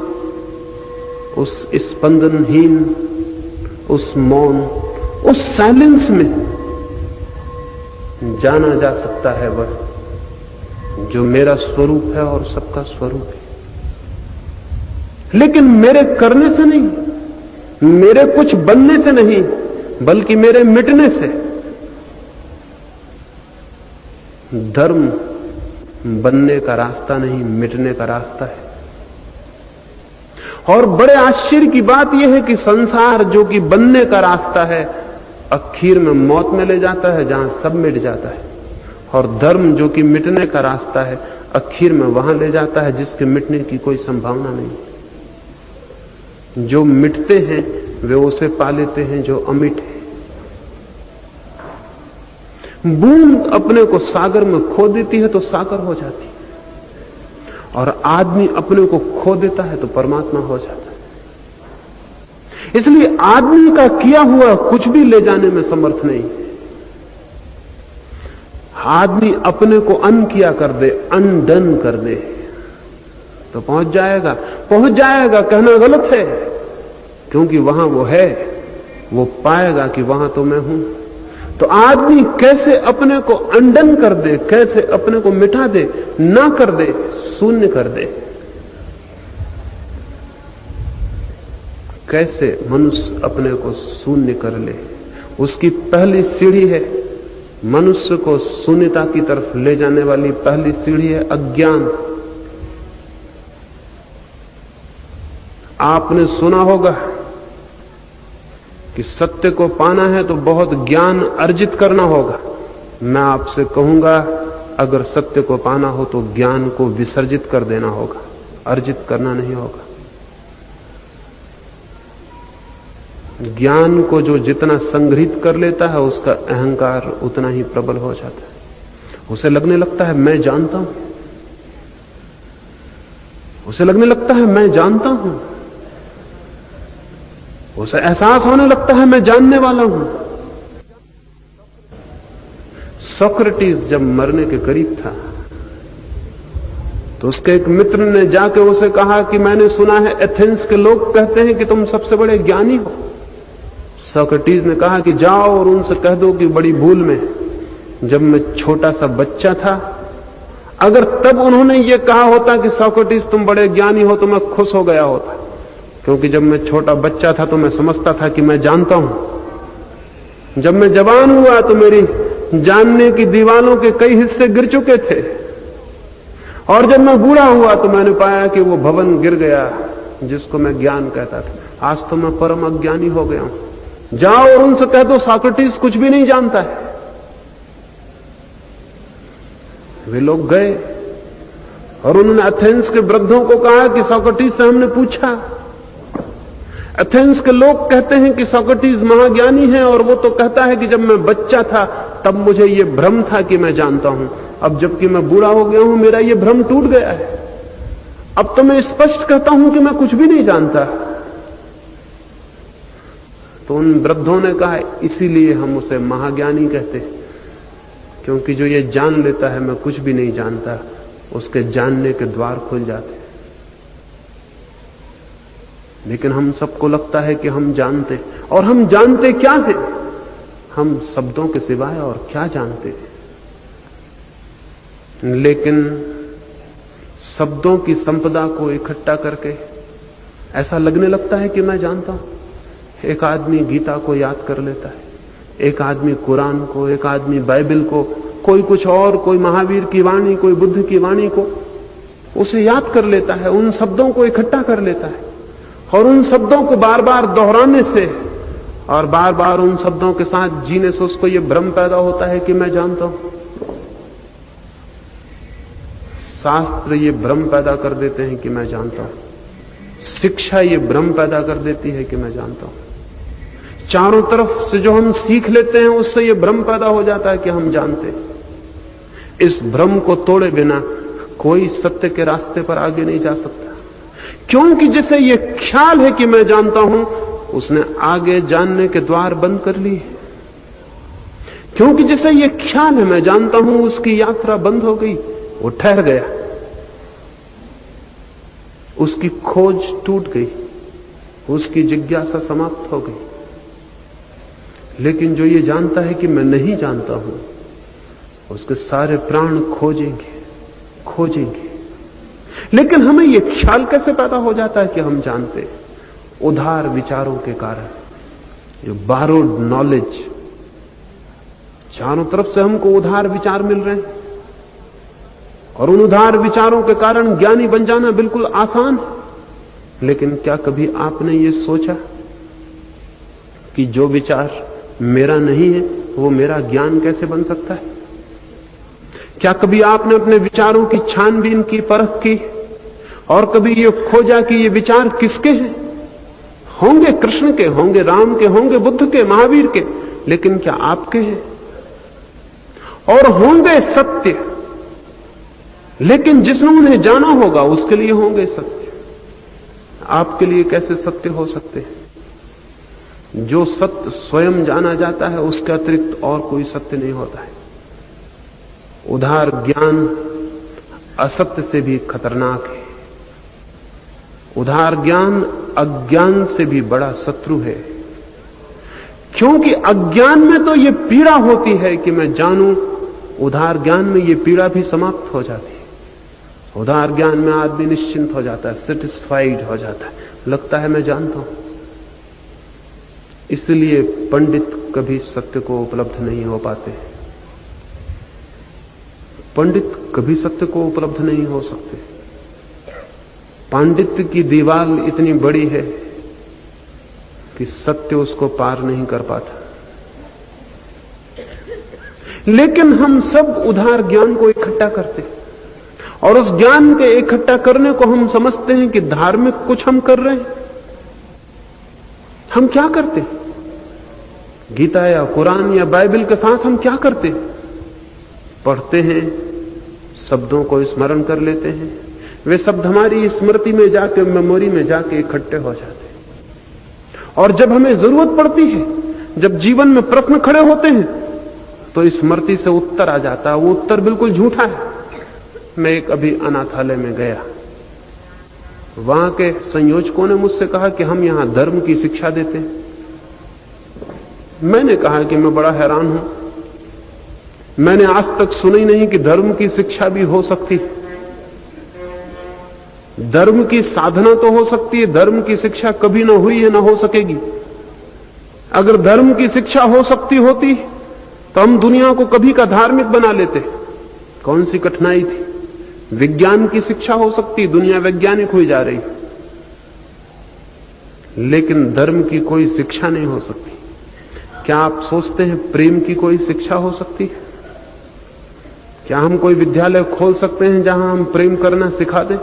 उस स्पंदनहीन, उस मौन, उस साइलेंस में जाना जा सकता है वह जो मेरा स्वरूप है और सबका स्वरूप है। लेकिन मेरे करने से नहीं, मेरे कुछ बनने से नहीं, बल्कि मेरे मिटने से। धर्म बनने का रास्ता नहीं, मिटने का रास्ता है। और बड़े आश्चर्य की बात यह है कि संसार जो कि बनने का रास्ता है, आखिर में मौत में ले जाता है जहां सब मिट जाता है, और धर्म जो कि मिटने का रास्ता है, आखिर में वहां ले जाता है जिसके मिटने की कोई संभावना नहीं। जो मिटते हैं वे उसे पा लेते हैं जो अमिट है। बूंद अपने को सागर में खो देती है तो सागर हो जाती है, और आदमी अपने को खो देता है तो परमात्मा हो जाता है। इसलिए आदमी का किया हुआ कुछ भी ले जाने में समर्थ नहीं। आदमी अपने को किया कर दे, अनडन कर दे तो पहुंच जाएगा। कहना गलत है, क्योंकि वहां वो है, वो पाएगा कि वहां तो मैं हूं। तो आदमी कैसे अपने को अनडन कर दे, कैसे अपने को मिटा दे, ना कर दे, शून्य कर दे, कैसे मनुष्य अपने को शून्य कर ले, उसकी पहली सीढ़ी है। मनुष्य को शून्यता की तरफ ले जाने वाली पहली सीढ़ी है अज्ञान। आपने सुना होगा कि सत्य को पाना है तो बहुत ज्ञान अर्जित करना होगा। मैं आपसे कहूंगा, अगर सत्य को पाना हो तो ज्ञान को विसर्जित कर देना होगा, अर्जित करना नहीं होगा। ज्ञान को जो जितना संग्रहित कर लेता है उसका अहंकार उतना ही प्रबल हो जाता है। उसे लगने लगता है मैं जानता हूं, उसे लगने लगता है मैं जानता हूं, उसे एहसास होने लगता है मैं जानने वाला हूं। सोक्रेटिस जब मरने के करीब था तो उसके एक मित्र ने जाके उसे कहा कि मैंने सुना है एथेंस के लोग कहते हैं कि तुम सबसे बड़े ज्ञानी हो। सोक्रेटिस ने कहा कि जाओ और उनसे कह दो कि बड़ी भूल में, जब मैं छोटा सा बच्चा था, अगर तब उन्होंने ये कहा होता कि सोक्रेटिस तुम बड़े ज्ञानी हो तो मैं खुश हो गया होता, क्योंकि जब मैं छोटा बच्चा था तो मैं समझता था कि मैं जानता हूं। जब मैं जवान हुआ तो मेरी जानने की दीवालों के कई हिस्से गिर चुके थे, और जब मैं बूढ़ा हुआ तो मैंने पाया कि वो भवन गिर गया जिसको मैं ज्ञान कहता था। आज तो मैं परम अज्ञानी हो गया हूं। जाओ और उनसे कह दो सोक्रेटिस कुछ भी नहीं जानता है। वे लोग गए और उन्होंने एथेंस के वृद्धों को कहा कि सोक्रेटिस से हमने पूछा, एथेंस के लोग कहते हैं कि सोक्रेटिस महाज्ञानी है, और वो तो कहता है कि जब मैं बच्चा था तब मुझे ये भ्रम था कि मैं जानता हूं, अब जबकि मैं बूढ़ा हो गया हूं मेरा ये भ्रम टूट गया है, अब तो मैं स्पष्ट कहता हूं कि मैं कुछ भी नहीं जानता। तो उन वृद्धों ने कहा इसीलिए हम उसे महाज्ञानी कहते हैं, क्योंकि जो ये जान लेता है मैं कुछ भी नहीं जानता, उसके जानने के द्वार खुल जाते हैं। लेकिन हम सबको लगता है कि हम जानते, और हम जानते क्या है? हम शब्दों के सिवाय और क्या जानते हैं? लेकिन शब्दों की संपदा को इकट्ठा करके ऐसा लगने लगता है कि मैं जानता हूं। एक आदमी गीता को याद कर लेता है, एक आदमी कुरान को, एक आदमी बाइबल को, कोई कुछ और, कोई महावीर की वाणी, कोई बुद्ध की वाणी को उसे याद कर लेता है, उन शब्दों को इकट्ठा कर लेता है, और उन शब्दों को बार बार दोहराने से और बार बार उन शब्दों के साथ जीने से उसको यह भ्रम पैदा होता है कि मैं जानता हूं। शास्त्र ये भ्रम पैदा कर देते हैं कि मैं जानता हूं, शिक्षा ये भ्रम पैदा कर देती है कि मैं जानता हूं, चारों तरफ से जो हम सीख लेते हैं उससे ये भ्रम पैदा हो जाता है कि हम जानते हैं। इस भ्रम को तोड़े बिना कोई सत्य के रास्ते पर आगे नहीं जा सकता, क्योंकि जिसे ये ख्याल है कि मैं जानता हूं उसने आगे जानने के द्वार बंद कर लिए। क्योंकि जिसे ये ख्याल है मैं जानता हूं उसकी यात्रा बंद हो गई, वो ठहर गया, उसकी खोज टूट गई, उसकी जिज्ञासा समाप्त हो गई। लेकिन जो ये जानता है कि मैं नहीं जानता हूं, उसके सारे प्राण खोजेंगे। लेकिन हमें यह ख्याल कैसे पैदा हो जाता है कि हम जानते? उधार विचारों के कारण, जो बारोड नॉलेज, चारों तरफ से हमको उधार विचार मिल रहे हैं, और उन उधार विचारों के कारण ज्ञानी बन जाना बिल्कुल आसान है। लेकिन क्या कभी आपने ये सोचा कि जो विचार मेरा नहीं है वो मेरा ज्ञान कैसे बन सकता है? क्या कभी आपने अपने विचारों की छानबीन की, परख की, और कभी ये खोजा कि ये विचार किसके हैं? होंगे कृष्ण के, होंगे राम के, होंगे बुद्ध के, महावीर के, लेकिन क्या आपके हैं? और होंगे सत्य, लेकिन जिसने उन्हें जाना होगा उसके लिए होंगे सत्य। आपके लिए कैसे सत्य हो सकते हैं? जो सत्य स्वयं जाना जाता है उसके अतिरिक्त और कोई सत्य नहीं होता है। उधार ज्ञान असत्य से भी खतरनाक है। उधार ज्ञान अज्ञान से भी बड़ा शत्रु है, क्योंकि अज्ञान में तो यह पीड़ा होती है कि मैं जानूं, उधार ज्ञान में यह पीड़ा भी समाप्त हो जाती है। उधार ज्ञान में आदमी निश्चिंत हो जाता है, सेटिस्फाइड हो जाता है, लगता है मैं जानता हूं। इसलिए पंडित कभी सत्य को उपलब्ध नहीं हो पाते, पंडित कभी सत्य को उपलब्ध नहीं हो सकते। पांडित्य की दीवार इतनी बड़ी है कि सत्य उसको पार नहीं कर पाता। लेकिन हम सब उधार ज्ञान को इकट्ठा करते, और उस ज्ञान के इकट्ठा करने को हम समझते हैं कि धार्मिक कुछ हम कर रहे हैं। हम क्या करते? गीता या कुरान या बाइबल के साथ हम क्या करते? पढ़ते हैं, शब्दों को स्मरण कर लेते हैं, वे शब्द हमारी स्मृति में जाके, मेमोरी में जाके इकट्ठे हो जाते हैं। और जब हमें जरूरत पड़ती है, जब जीवन में प्रश्न खड़े होते हैं, तो स्मृति से उत्तर आ जाता है। वो उत्तर बिल्कुल झूठा है। मैं एक अभी अनाथालय में गया, वहां के संयोजकों ने मुझसे कहा कि हम यहां धर्म की शिक्षा देते हैं। मैंने कहा कि मैं बड़ा हैरान हूं, मैंने आज तक सुनी नहीं कि धर्म की शिक्षा भी हो सकती। धर्म की साधना तो हो सकती है, धर्म की शिक्षा कभी ना हुई है, ना हो सकेगी। अगर धर्म की शिक्षा हो सकती होती तो हम दुनिया को कभी का धार्मिक बना लेते। कौन सी कठिनाई थी? विज्ञान की शिक्षा हो सकती, दुनिया वैज्ञानिक हुई जा रही, लेकिन धर्म की कोई शिक्षा नहीं हो सकती। क्या आप सोचते हैं प्रेम की कोई शिक्षा हो सकती है? क्या हम कोई विद्यालय खोल सकते हैं जहां हम प्रेम करना सिखा दें?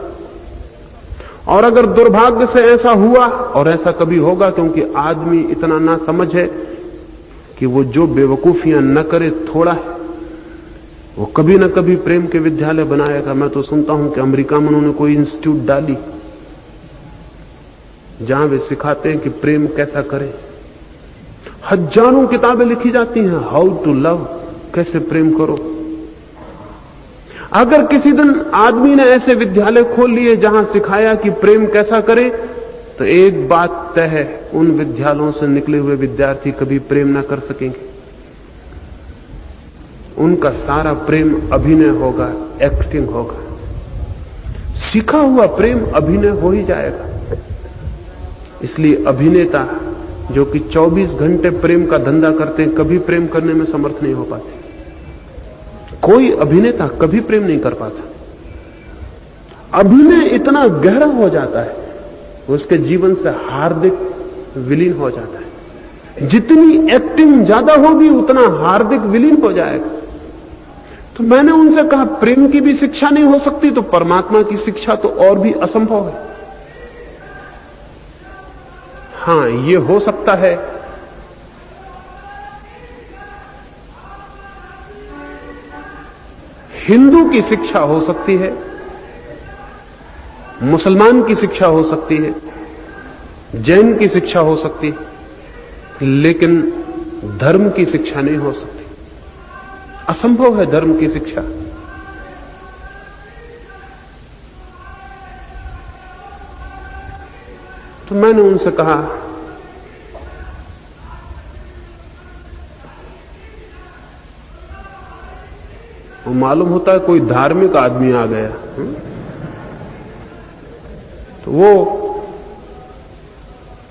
और अगर दुर्भाग्य से ऐसा हुआ, और ऐसा कभी होगा क्योंकि आदमी इतना ना समझ है कि वो जो बेवकूफियां न करे थोड़ा है, वो कभी ना कभी प्रेम के विद्यालय बनाएगा। मैं तो सुनता हूं कि अमेरिका में उन्होंने कोई इंस्टीट्यूट डाली जहां वे सिखाते हैं कि प्रेम कैसा करें। हजारों किताबें लिखी जाती हैं, हाउ टू लव, कैसे प्रेम करो। अगर किसी दिन आदमी ने ऐसे विद्यालय खोल लिए जहां सिखाया कि प्रेम कैसा करें, तो एक बात तय है, उन विद्यालयों से निकले हुए विद्यार्थी कभी प्रेम ना कर सकेंगे। उनका सारा प्रेम अभिनय होगा, एक्टिंग होगा। सीखा हुआ प्रेम अभिनय हो ही जाएगा। इसलिए अभिनेता जो कि 24 घंटे प्रेम का धंधा करते हैं, कभी प्रेम करने में समर्थ नहीं हो पाते। कोई अभिनेता कभी प्रेम नहीं कर पाता। अभिनय इतना गहरा हो जाता है, उसके जीवन से हार्दिक विलीन हो जाता है। जितनी एक्टिंग ज्यादा होगी उतना हार्दिक विलीन हो जाएगा। तो मैंने उनसे कहा, प्रेम की भी शिक्षा नहीं हो सकती तो परमात्मा की शिक्षा तो और भी असंभव है। हां, यह हो सकता है हिंदू की शिक्षा हो सकती है, मुसलमान की शिक्षा हो सकती है, जैन की शिक्षा हो सकती है, लेकिन धर्म की शिक्षा नहीं हो सकती। असंभव है धर्म की शिक्षा। तो मैंने उनसे कहा, वो मालूम होता है कोई धार्मिक आदमी आ गया। तो वो,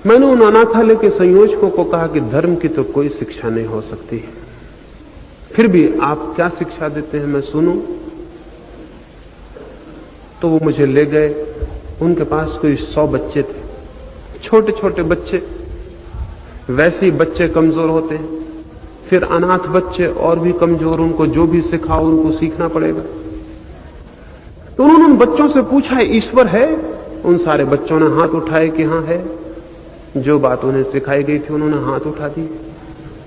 मैंने उन अनाथालय के संयोजकों को कहा कि धर्म की तो कोई शिक्षा नहीं हो सकती, फिर भी आप क्या शिक्षा देते हैं मैं सुनूं। तो वो मुझे ले गए। उनके पास कोई 100 बच्चे थे, छोटे छोटे बच्चे। वैसे ही बच्चे कमजोर होते हैं, फिर अनाथ बच्चे और भी कमजोर, उनको जो भी सिखाओ उनको सीखना पड़ेगा। तो उन्होंने उन बच्चों से पूछा, ईश्वर है? उन सारे बच्चों ने हाथ उठाए कि हां है। जो बात उन्हें सिखाई गई थी उन्होंने हाथ उठा दी।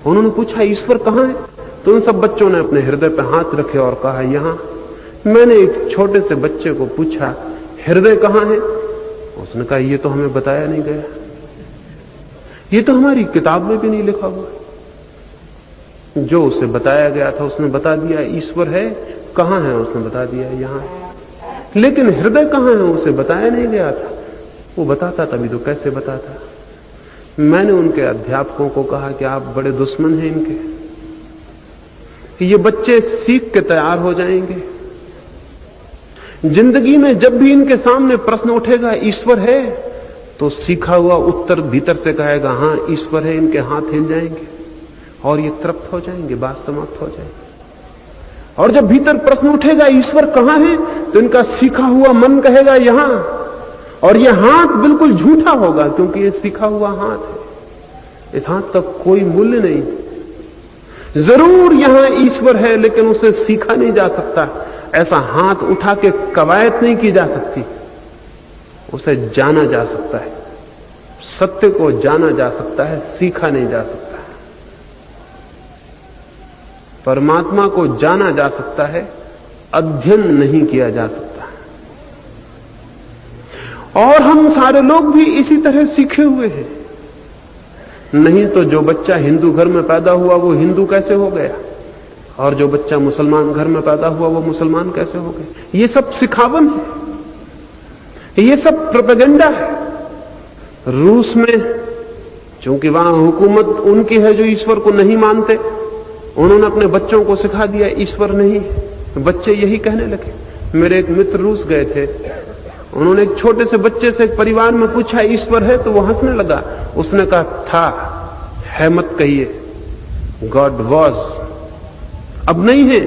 उन्होंने पूछा, ईश्वर कहां है? तो उन सब बच्चों ने अपने हृदय पर हाथ रखे और कहा, यहां। मैंने एक छोटे से बच्चे को पूछा, हृदय कहां है? उसने कहा, ये तो हमें बताया नहीं गया, ये तो हमारी किताब में भी नहीं लिखा हुआ। जो उसे बताया गया था उसने बता दिया, ईश्वर है। कहां है? उसने बता दिया, यहां। लेकिन हृदय कहां है उसे बताया नहीं गया था। वो बताता तभी तो कैसे बताता। मैंने उनके अध्यापकों को कहा कि आप बड़े दुश्मन हैं इनके, ये बच्चे सीख के तैयार हो जाएंगे। जिंदगी में जब भी इनके सामने प्रश्न उठेगा, ईश्वर है, तो सीखा हुआ उत्तर भीतर से कहेगा, हां ईश्वर है। इनके हाथ हिल जाएंगे और ये तृप्त हो जाएंगे, बात समाप्त हो जाएगी। और जब भीतर प्रश्न उठेगा, ईश्वर कहां है, तो इनका सीखा हुआ मन कहेगा, यहां। और ये हाथ बिल्कुल झूठा होगा क्योंकि ये सीखा हुआ हाथ है। इस हाथ का कोई मूल्य नहीं। जरूर यहां ईश्वर है, लेकिन उसे सीखा नहीं जा सकता। ऐसा हाथ उठा के कवायद नहीं की जा सकती, उसे जाना जा सकता है। सत्य को जाना जा सकता है, सीखा नहीं जा सकता। परमात्मा को जाना जा सकता है, अध्ययन नहीं किया जा सकता। और हम सारे लोग भी इसी तरह सीखे हुए हैं। नहीं तो जो बच्चा हिंदू घर में पैदा हुआ वो हिंदू कैसे हो गया, और जो बच्चा मुसलमान घर में पैदा हुआ वो मुसलमान कैसे हो गया। ये सब सिखावन है, ये सब प्रोपेगेंडा है। रूस में चूंकि वहां हुकूमत उनकी है जो ईश्वर को नहीं मानते, उन्होंने अपने बच्चों को सिखा दिया ईश्वर नहीं। बच्चे यही कहने लगे। मेरे एक मित्र रूस गए थे, उन्होंने एक छोटे से बच्चे से एक परिवार में पूछा, ईश्वर है? तो वो हंसने लगा। उसने कहा, था है मत कहिए, गॉड वॉज, अब नहीं है,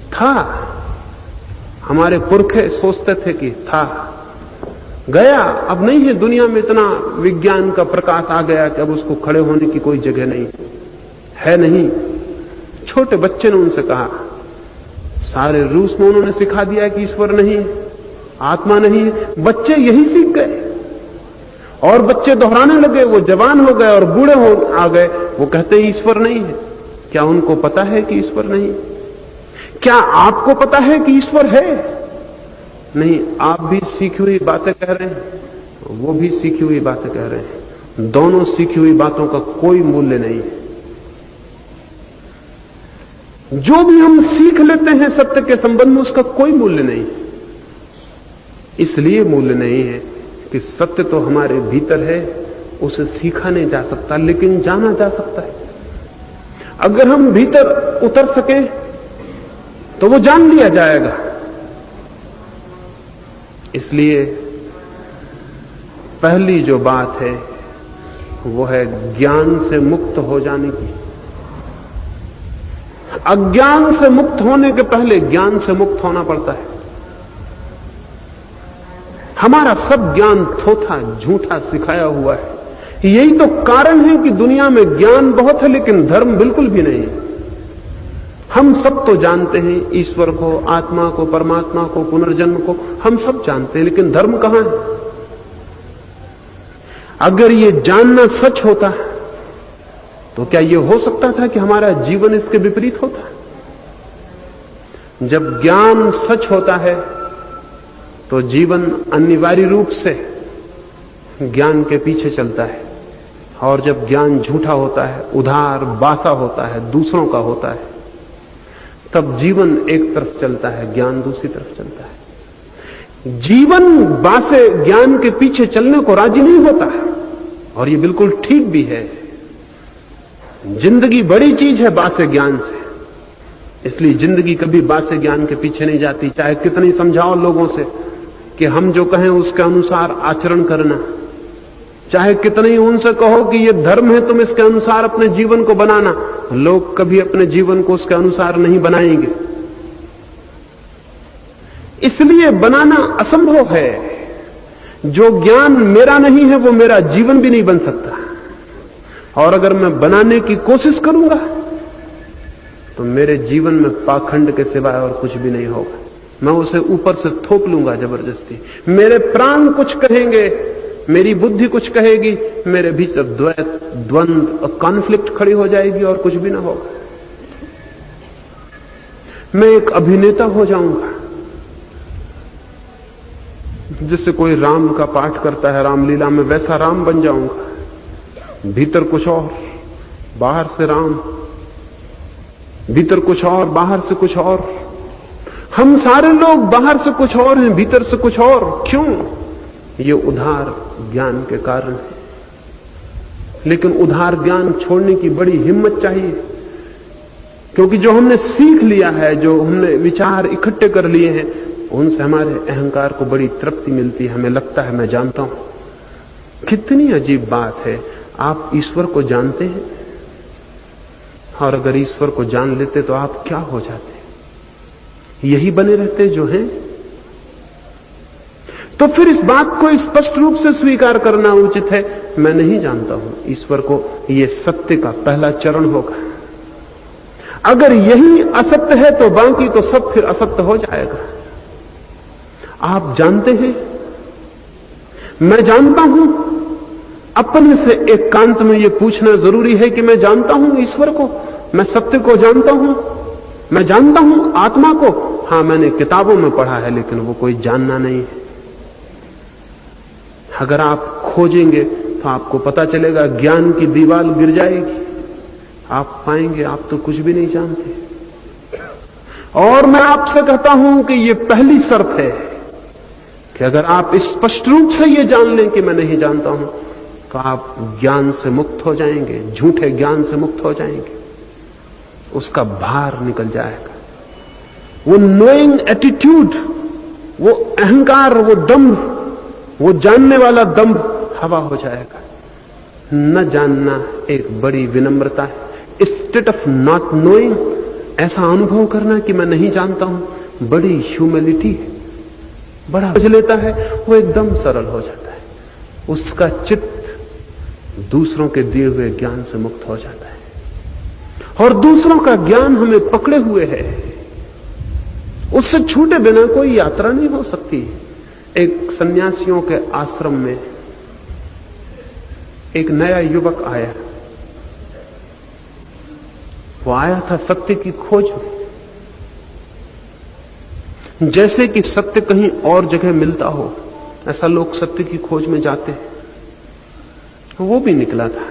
था। हमारे पुरखे सोचते थे कि था, गया, अब नहीं है। दुनिया में इतना विज्ञान का प्रकाश आ गया कि अब उसको खड़े होने की कोई जगह नहीं है। नहीं। छोटे बच्चे ने उनसे कहा। सारे रूस में उन्होंने सिखा दिया कि ईश्वर नहीं। आत्मा नहीं है। बच्चे यही सीख गए और बच्चे दोहराने लगे, वो जवान हो गए और बूढ़े हो आ गए, वो कहते हैं ईश्वर नहीं है। क्या उनको पता है कि ईश्वर नहीं? क्या आपको पता है कि ईश्वर है? नहीं, आप भी सीखी हुई बातें कह रहे हैं, वो भी सीखी हुई बातें कह रहे हैं। दोनों सीखी हुई बातों का कोई मूल्य नहीं है। जो भी हम सीख लेते हैं सत्य के संबंध में, उसका कोई मूल्य नहीं है। इसलिए मूल्य नहीं है कि सत्य तो हमारे भीतर है, उसे सीखा नहीं जा सकता, लेकिन जाना जा सकता है। अगर हम भीतर उतर सके तो वो जान लिया जाएगा। इसलिए पहली जो बात है वो है ज्ञान से मुक्त हो जाने की। अज्ञान से मुक्त होने के पहले ज्ञान से मुक्त होना पड़ता है। हमारा सब ज्ञान थोथा झूठा सिखाया हुआ है। यही तो कारण है कि दुनिया में ज्ञान बहुत है लेकिन धर्म बिल्कुल भी नहीं है। हम सब तो जानते हैं ईश्वर को, आत्मा को, परमात्मा को, पुनर्जन्म को, हम सब जानते हैं, लेकिन धर्म कहां है? अगर ये जानना सच होता तो क्या यह हो सकता था कि हमारा जीवन इसके विपरीत होता? जब ज्ञान सच होता है तो जीवन अनिवार्य रूप से ज्ञान के पीछे चलता है, और जब ज्ञान झूठा होता है, उधार बासा होता है, दूसरों का होता है, तब जीवन एक तरफ चलता है, ज्ञान दूसरी तरफ चलता है। जीवन बासे ज्ञान के पीछे चलने को राजी नहीं होता है, और ये बिल्कुल ठीक भी है। जिंदगी बड़ी चीज है बासे ज्ञान से, इसलिए जिंदगी कभी बासे ज्ञान के पीछे नहीं जाती। चाहे कितनी समझाओ लोगों से कि हम जो कहें उसके अनुसार आचरण करना, चाहे कितनी उनसे कहो कि ये धर्म है, तुम इसके अनुसार अपने जीवन को बनाना, लोग कभी अपने जीवन को उसके अनुसार नहीं बनाएंगे। इसलिए बनाना असंभव है। जो ज्ञान मेरा नहीं है वो मेरा जीवन भी नहीं बन सकता, और अगर मैं बनाने की कोशिश करूंगा तो मेरे जीवन में पाखंड के सिवाय और कुछ भी नहीं होगा। मैं उसे ऊपर से थोप लूंगा जबरदस्ती। मेरे प्राण कुछ कहेंगे, मेरी बुद्धि कुछ कहेगी, मेरे भीतर द्वंद्व और कॉन्फ्लिक्ट खड़ी हो जाएगी और कुछ भी ना होगा। मैं एक अभिनेता हो जाऊंगा। जिससे कोई राम का पाठ करता है रामलीला में, वैसा राम बन जाऊंगा। भीतर कुछ और, बाहर से राम, भीतर कुछ और, बाहर से कुछ और। हम सारे लोग बाहर से कुछ और हैं, भीतर से कुछ और। क्यों? ये उधार ज्ञान के कारण है। लेकिन उधार ज्ञान छोड़ने की बड़ी हिम्मत चाहिए, क्योंकि जो हमने सीख लिया है, जो हमने विचार इकट्ठे कर लिए हैं, उनसे हमारे अहंकार को बड़ी तृप्ति मिलती है। हमें लगता है मैं जानता हूं। कितनी अजीब बात है, आप ईश्वर को जानते हैं, और अगर ईश्वर को जान लेते तो आप क्या हो जाते? यही बने रहते जो हैं। तो फिर इस बात को स्पष्ट रूप से स्वीकार करना उचित है, मैं नहीं जानता हूं ईश्वर को। यह सत्य का पहला चरण होगा। अगर यही असत्य है तो बाकी तो सब फिर असत्य हो जाएगा। आप जानते हैं, मैं जानता हूं। अपने से एकांत में यह पूछना जरूरी है कि मैं जानता हूं ईश्वर को, मैं सत्य को जानता हूं, मैं जानता हूं आत्मा को। हां, मैंने किताबों में पढ़ा है, लेकिन वो कोई जानना नहीं है। अगर आप खोजेंगे तो आपको पता चलेगा, ज्ञान की दीवार गिर जाएगी। आप पाएंगे आप तो कुछ भी नहीं जानते। और मैं आपसे कहता हूं कि यह पहली शर्त है कि अगर आप स्पष्ट रूप से यह जान लें कि मैं नहीं जानता हूं, तो आप ज्ञान से मुक्त हो जाएंगे, झूठे ज्ञान से मुक्त हो जाएंगे। उसका भार निकल जाएगा। वो नोइंग एटीट्यूड, वो अहंकार, वो दंभ, वो जानने वाला दंभ हवा हो जाएगा। न जानना एक बड़ी विनम्रता है। स्टेट ऑफ नॉट नोइंग, ऐसा अनुभव करना कि मैं नहीं जानता हूं, बड़ी ह्यूमिलिटी है, बड़ा समझ लेता है, वो एकदम सरल हो जाता है। उसका चित्त दूसरों के दिए हुए ज्ञान से मुक्त हो जाता है, और दूसरों का ज्ञान हमें पकड़े हुए है। उससे छूटे बिना कोई यात्रा नहीं हो सकती। एक सन्यासियों के आश्रम में एक नया युवक आया। वो आया था सत्य की खोज में, जैसे कि सत्य कहीं और जगह मिलता हो, ऐसा लोग सत्य की खोज में जाते हैं। वो भी निकला था।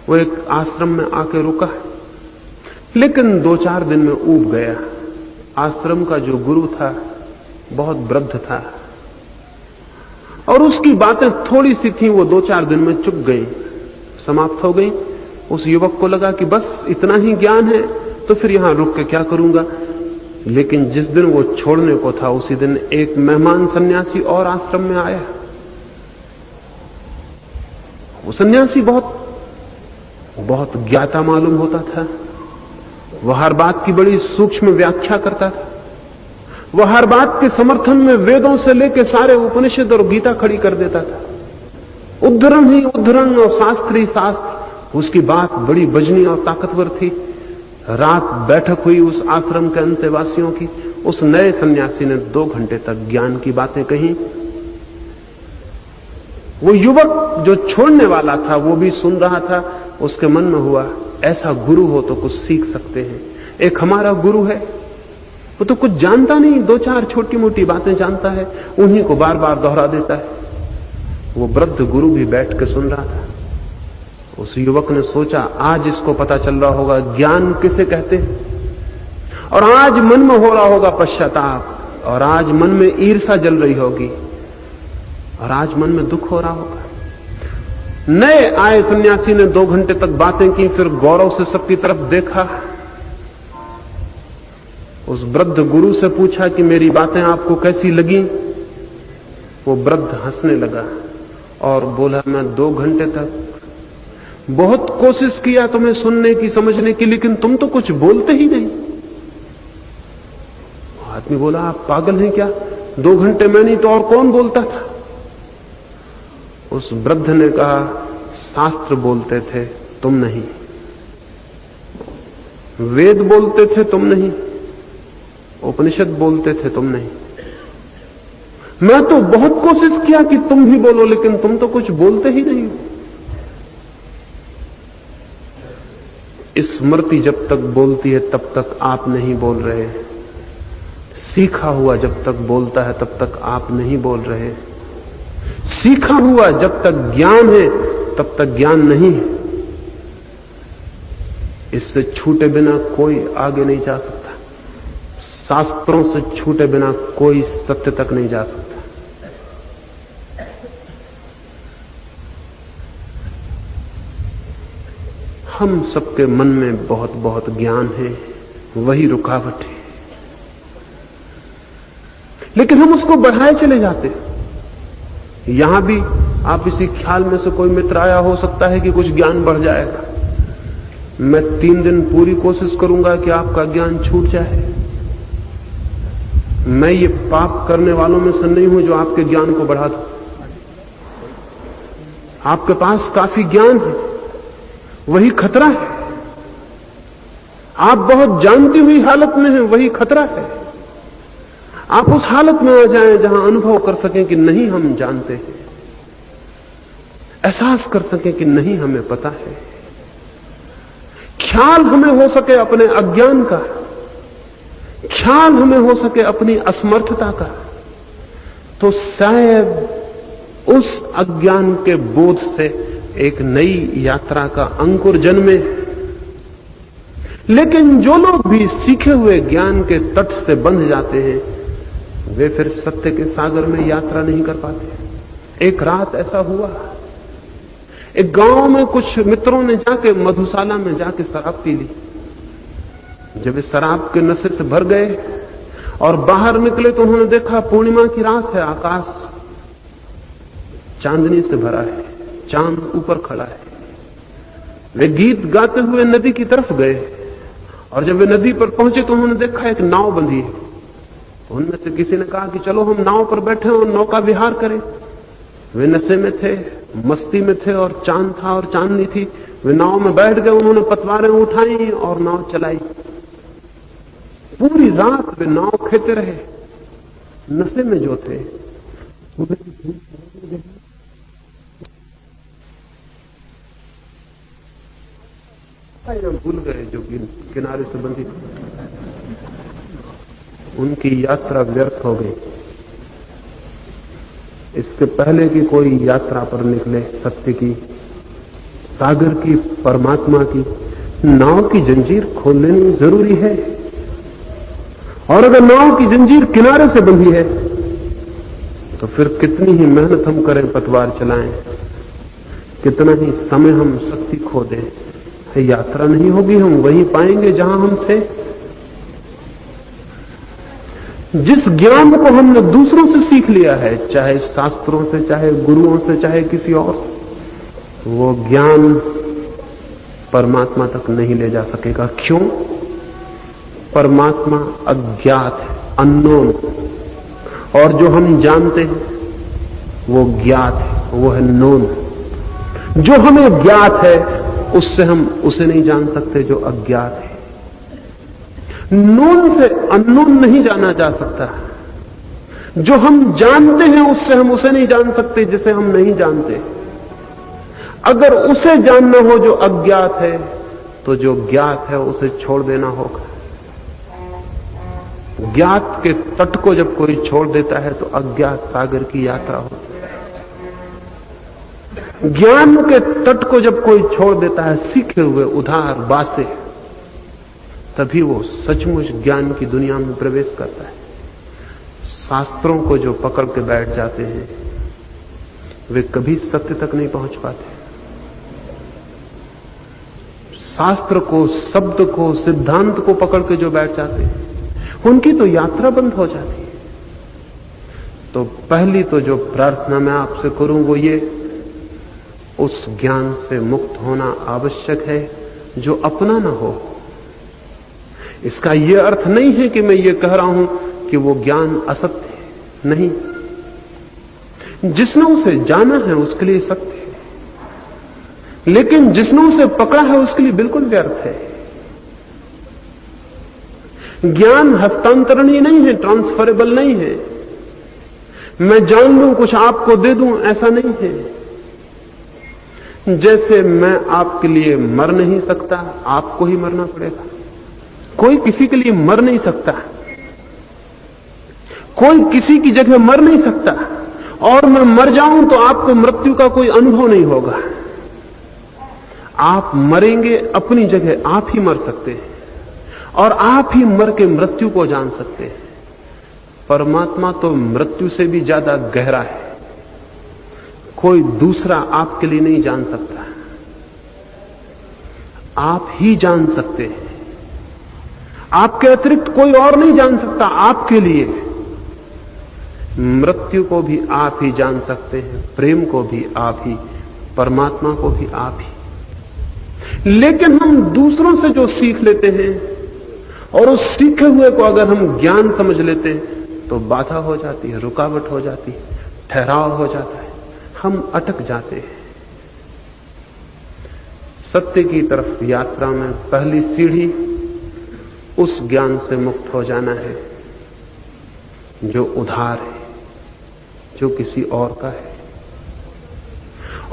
वो एक आश्रम में आके रुका, लेकिन 2-4 दिन में ऊब गया। आश्रम का जो गुरु था बहुत वृद्ध था और उसकी बातें थोड़ी सी थी, वो 2-4 दिन में चुप गई, समाप्त हो गई। उस युवक को लगा कि बस इतना ही ज्ञान है तो फिर यहां रुक के क्या करूंगा। लेकिन जिस दिन वो छोड़ने को था उसी दिन एक मेहमान सन्यासी और आश्रम में आया। वो सन्यासी बहुत ज्ञाता मालूम होता था। वह हर बात की बड़ी सूक्ष्म व्याख्या करता था। वह हर बात के समर्थन में वेदों से लेकर सारे उपनिषद और गीता खड़ी कर देता था। उद्धरण ही उद्धरण और शास्त्र ही शास्त्र। उसकी बात बड़ी बजनी और ताकतवर थी। रात बैठक हुई उस आश्रम के अंतेवासियों की। उस नए सन्यासी ने 2 घंटे तक ज्ञान की बातें कही। वो युवक जो छोड़ने वाला था वो भी सुन रहा था। उसके मन में हुआ, ऐसा गुरु हो तो कुछ सीख सकते हैं। एक हमारा गुरु है, वो तो कुछ जानता नहीं, 2-4 छोटी मोटी बातें जानता है, उन्हीं को बार बार दोहरा देता है। वो वृद्ध गुरु भी बैठ के सुन रहा था। उस युवक ने सोचा, आज इसको पता चल रहा होगा ज्ञान किसे कहते हैं, और आज मन में हो रहा होगा पश्चाताप, और आज मन में ईर्ष्या जल रही होगी, और आज मन में दुख हो रहा होगा। नए आए सन्यासी ने 2 घंटे तक बातें की, फिर गौरव से सबकी तरफ देखा। उस वृद्ध गुरु से पूछा कि मेरी बातें आपको कैसी लगी। वो वृद्ध हंसने लगा और बोला, मैं 2 घंटे तक बहुत कोशिश किया तुम्हें सुनने की, समझने की, लेकिन तुम तो कुछ बोलते ही नहीं। आदमी बोला, आप पागल हैं क्या? 2 घंटे मैं नहीं तो और कौन बोलता था? उस वृद्ध ने कहा, शास्त्र बोलते थे, तुम नहीं। वेद बोलते थे, तुम नहीं। उपनिषद बोलते थे, तुम नहीं। मैं तो बहुत कोशिश किया कि तुम भी बोलो, लेकिन तुम तो कुछ बोलते ही नहीं। स्मृति जब तक बोलती है तब तक आप नहीं बोल रहे। सीखा हुआ जब तक बोलता है तब तक आप नहीं बोल रहे। सीखा हुआ जब तक ज्ञान है तब तक ज्ञान नहीं है। इससे छूटे बिना कोई आगे नहीं जा सकता। शास्त्रों से छूटे बिना कोई सत्य तक नहीं जा सकता। हम सबके मन में बहुत बहुत ज्ञान है, वही रुकावट है, लेकिन हम उसको बढ़ाए चले जाते। यहां भी आप इसी ख्याल में से कोई मित्र आया, हो सकता है कि कुछ ज्ञान बढ़ जाएगा। मैं 3 दिन पूरी कोशिश करूंगा कि आपका ज्ञान छूट जाए। मैं ये पाप करने वालों में से नहीं हूं जो आपके ज्ञान को बढ़ा दूं। आपके पास काफी ज्ञान है, वही खतरा है। आप बहुत जानती हुई हालत में हैं, वही खतरा है। आप उस हालत में आ जाएं जहां अनुभव कर सकें कि नहीं हम जानते हैं, एहसास कर सकें कि नहीं हमें पता है। ख्याल हमें हो सके अपने अज्ञान का, ख्याल हमें हो सके अपनी असमर्थता का, तो शायद उस अज्ञान के बोध से एक नई यात्रा का अंकुर जन्मे। लेकिन जो लोग भी सीखे हुए ज्ञान के तट से बंध जाते हैं, वे फिर सत्य के सागर में यात्रा नहीं कर पाते। एक रात ऐसा हुआ, एक गांव में कुछ मित्रों ने जाके मधुशाला में जाके शराब पी ली। जब इस शराब के नशे से भर गए और बाहर निकले तो उन्होंने देखा पूर्णिमा की रात है, आकाश चांदनी से भरा है, चांद ऊपर खड़ा है। वे गीत गाते हुए नदी की तरफ गए और जब वे नदी पर पहुंचे तो उन्होंने देखा एक नाव बंधी है। उनमें से किसी ने कहा कि चलो हम नाव पर बैठे और नौका विहार करें। वे नशे में थे, मस्ती में थे, और चांद था और चांदनी थी। वे नाव में बैठ गए, उन्होंने पतवारें उठाई और नाव चलाई। पूरी रात वे नाव खेते रहे, नशे में जो थे। भूल गए जो किनारे से बंधी, उनकी यात्रा व्यर्थ हो गई। इसके पहले कि कोई यात्रा पर निकले सत्य की, सागर की, परमात्मा की, नाव की जंजीर खोल लेनी जरूरी है। और अगर नाव की जंजीर किनारे से बंधी है तो फिर कितनी ही मेहनत हम करें, पतवार चलाएं, कितना ही समय हम शक्ति खो दें, यात्रा नहीं होगी। हम वहीं पाएंगे जहां हम थे। जिस ज्ञान को हमने दूसरों से सीख लिया है, चाहे शास्त्रों से, चाहे गुरुओं से, चाहे किसी और से, वो ज्ञान परमात्मा तक नहीं ले जा सकेगा। क्यों? परमात्मा अज्ञात है, अननोन। और जो हम जानते हैं वो ज्ञात है, वो है नोन। जो हमें ज्ञात है उससे हम उसे नहीं जान सकते जो अज्ञात है। नोन से अननोन नहीं जाना जा सकता। जो हम जानते हैं उससे हम उसे नहीं जान सकते जिसे हम नहीं जानते। अगर उसे जानना हो जो अज्ञात है तो जो ज्ञात है उसे छोड़ देना होगा। ज्ञात के तट को जब कोई छोड़ देता है तो अज्ञात सागर की यात्रा होती है। ज्ञान के तट को जब कोई छोड़ देता है, सीखे हुए उधार बासे, तभी वो सचमुच ज्ञान की दुनिया में प्रवेश करता है। शास्त्रों को जो पकड़ के बैठ जाते हैं वे कभी सत्य तक नहीं पहुंच पाते। शास्त्र को, शब्द को, सिद्धांत को पकड़ के जो बैठ जाते हैं उनकी तो यात्रा बंद हो जाती है। तो पहली तो जो प्रार्थना मैं आपसे करूं वो ये, उस ज्ञान से मुक्त होना आवश्यक है जो अपना ना हो। इसका यह अर्थ नहीं है कि मैं ये कह रहा हूं कि वो ज्ञान असत्य है, नहीं। जिसने उसे जाना है उसके लिए सत्य है, लेकिन जिसने उसे पकड़ा है उसके लिए बिल्कुल व्यर्थ है। ज्ञान हस्तांतरणीय नहीं है, ट्रांसफरेबल नहीं है। मैं जान लूं कुछ आपको दे दूं, ऐसा नहीं है। जैसे मैं आपके लिए मर नहीं सकता, आपको ही मरना पड़ेगा। कोई किसी के लिए मर नहीं सकता, कोई किसी की जगह मर नहीं सकता। और मैं मर जाऊं तो आपको मृत्यु का कोई अनुभव नहीं होगा। आप मरेंगे अपनी जगह, आप ही मर सकते हैं और आप ही मर के मृत्यु को जान सकते हैं। परमात्मा तो मृत्यु से भी ज्यादा गहरा है। कोई दूसरा आपके लिए नहीं जान सकता, आप ही जान सकते हैं। आपके अतिरिक्त कोई और नहीं जान सकता आपके लिए। मृत्यु को भी आप ही जान सकते हैं, प्रेम को भी आप ही, परमात्मा को भी आप ही। लेकिन हम दूसरों से जो सीख लेते हैं और उस सीखे हुए को अगर हम ज्ञान समझ लेते हैं तो बाधा हो जाती है, रुकावट हो जाती है, ठहराव हो जाता है, हम अटक जाते हैं। सत्य की तरफ यात्रा में पहली सीढ़ी उस ज्ञान से मुक्त हो जाना है जो उधार है, जो किसी और का है।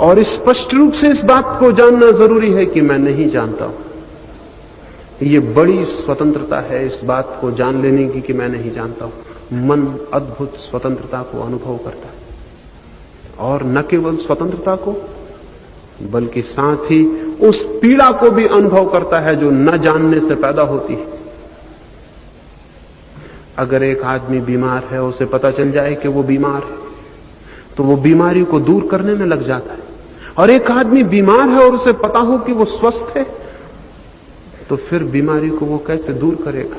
और स्पष्ट रूप से इस बात को जानना जरूरी है कि मैं नहीं जानता हूं। ये बड़ी स्वतंत्रता है इस बात को जान लेने की कि मैं नहीं जानता हूं। मन अद्भुत स्वतंत्रता को अनुभव करता है, और न केवल स्वतंत्रता को बल्कि साथ ही उस पीड़ा को भी अनुभव करता है जो न जानने से पैदा होती है। अगर एक आदमी बीमार है, उसे पता चल जाए कि वो बीमार है तो वो बीमारी को दूर करने में लग जाता है। और एक आदमी बीमार है और उसे पता हो कि वो स्वस्थ है तो फिर बीमारी को वो कैसे दूर करेगा।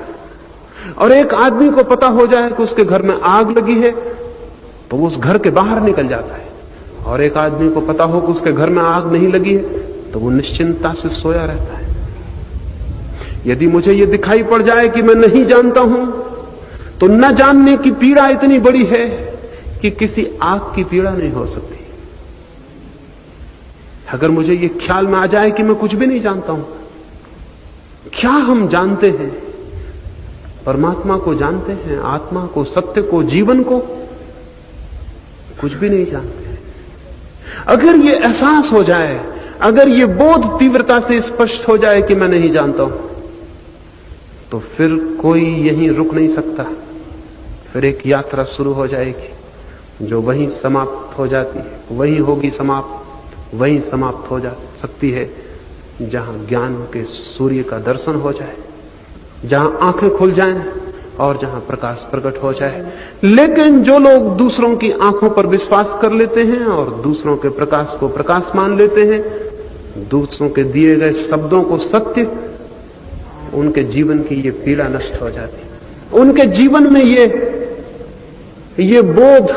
और एक आदमी को पता हो जाए कि उसके घर में आग लगी है तो वो उस घर के बाहर निकल जाता है। और एक आदमी को पता हो कि उसके घर में आग नहीं लगी है तो वो निश्चिंतता से सोया रहता है। यदि मुझे ये दिखाई पड़ जाए कि मैं नहीं जानता हूं तो न जानने की पीड़ा इतनी बड़ी है कि किसी आग की पीड़ा नहीं हो सकती। अगर मुझे ये ख्याल में आ जाए कि मैं कुछ भी नहीं जानता हूं, क्या हम जानते हैं? परमात्मा को जानते हैं, आत्मा को, सत्य को, जीवन को। कुछ भी नहीं जानते। अगर ये एहसास हो जाए, अगर ये बोध तीव्रता से स्पष्ट हो जाए कि मैं नहीं जानता हूं, तो फिर कोई यहीं रुक नहीं सकता। फिर एक यात्रा शुरू हो जाएगी जो वहीं समाप्त हो जाती है, वहीं होगी समाप्त, वहीं समाप्त हो जा सकती है जहां ज्ञान के सूर्य का दर्शन हो जाए, जहां आंखें खुल जाएं और जहां प्रकाश प्रकट हो जाए। लेकिन जो लोग दूसरों की आंखों पर विश्वास कर लेते हैं और दूसरों के प्रकाश को प्रकाश मान लेते हैं, दूसरों के दिए गए शब्दों को सत्य, उनके जीवन की ये पीड़ा नष्ट हो जाती है। उनके जीवन में ये बोध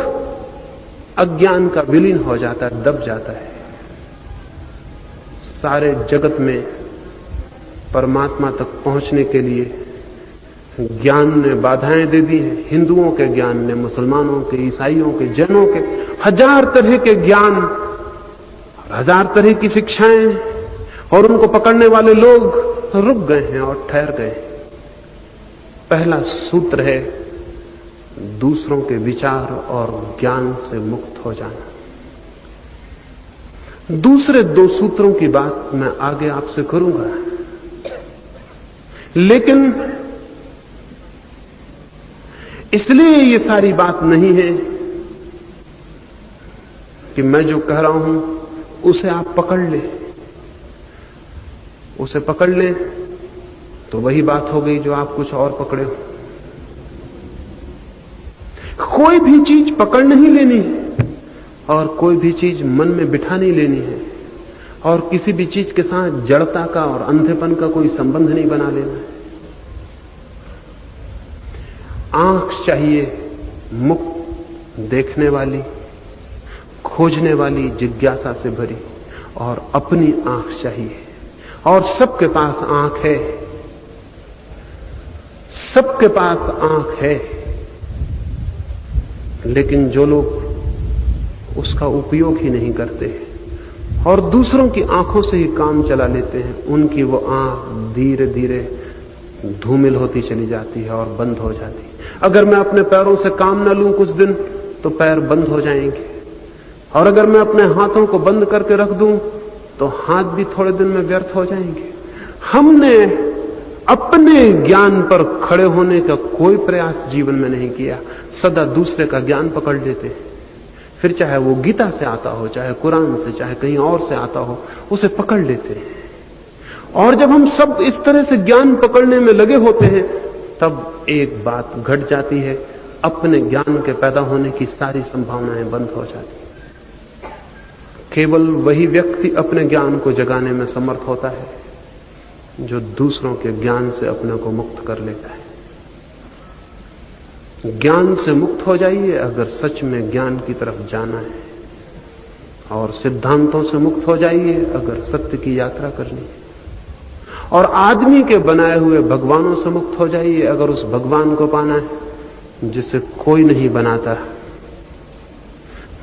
अज्ञान का विलीन हो जाता है, दब जाता है। सारे जगत में परमात्मा तक पहुंचने के लिए ज्ञान ने बाधाएं दे दी हैं। हिंदुओं के ज्ञान ने, मुसलमानों के, ईसाइयों के, जैनों के, हजार तरह के ज्ञान, हजार तरह की शिक्षाएं, और उनको पकड़ने वाले लोग रुक गए हैं और ठहर गए। पहला सूत्र है दूसरों के विचार और ज्ञान से मुक्त हो जाना। दूसरे दो सूत्रों की बात मैं आगे आपसे करूंगा, लेकिन इसलिए ये सारी बात नहीं है कि मैं जो कह रहा हूं उसे आप पकड़ लें। उसे पकड़ लें तो वही बात हो गई जो आप कुछ और पकड़े हो। कोई भी चीज पकड़ नहीं लेनी है और कोई भी चीज मन में बिठा नहीं लेनी है, और किसी भी चीज के साथ जड़ता का और अंधेपन का कोई संबंध नहीं बना लेना है। आंख चाहिए मुक्त, देखने वाली, खोजने वाली, जिज्ञासा से भरी, और अपनी आंख चाहिए। और सबके पास आंख है, सबके पास आंख है, लेकिन जो लोग उसका उपयोग ही नहीं करते और दूसरों की आंखों से ही काम चला लेते हैं, उनकी वो आंख धीरे धीरे धूमिल होती चली जाती है और बंद हो जाती है। अगर मैं अपने पैरों से काम न लूं कुछ दिन तो पैर बंद हो जाएंगे, और अगर मैं अपने हाथों को बंद करके रख दूं तो हाथ भी थोड़े दिन में व्यर्थ हो जाएंगे। हमने अपने ज्ञान पर खड़े होने का कोई प्रयास जीवन में नहीं किया, सदा दूसरे का ज्ञान पकड़ लेते हैं। फिर चाहे वो गीता से आता हो, चाहे कुरान से, चाहे कहीं और से आता हो, उसे पकड़ लेते हैं। और जब हम सब इस तरह से ज्ञान पकड़ने में लगे होते हैं, तब एक बात घट जाती है, अपने ज्ञान के पैदा होने की सारी संभावनाएं बंद हो जाती हैं। केवल वही व्यक्ति अपने ज्ञान को जगाने में समर्थ होता है जो दूसरों के ज्ञान से अपने को मुक्त कर लेता है। ज्ञान से मुक्त हो जाइए अगर सच में ज्ञान की तरफ जाना है, और सिद्धांतों से मुक्त हो जाइए अगर सत्य की यात्रा करनी है, और आदमी के बनाए हुए भगवानों से मुक्त हो जाइए अगर उस भगवान को पाना है जिसे कोई नहीं बनाता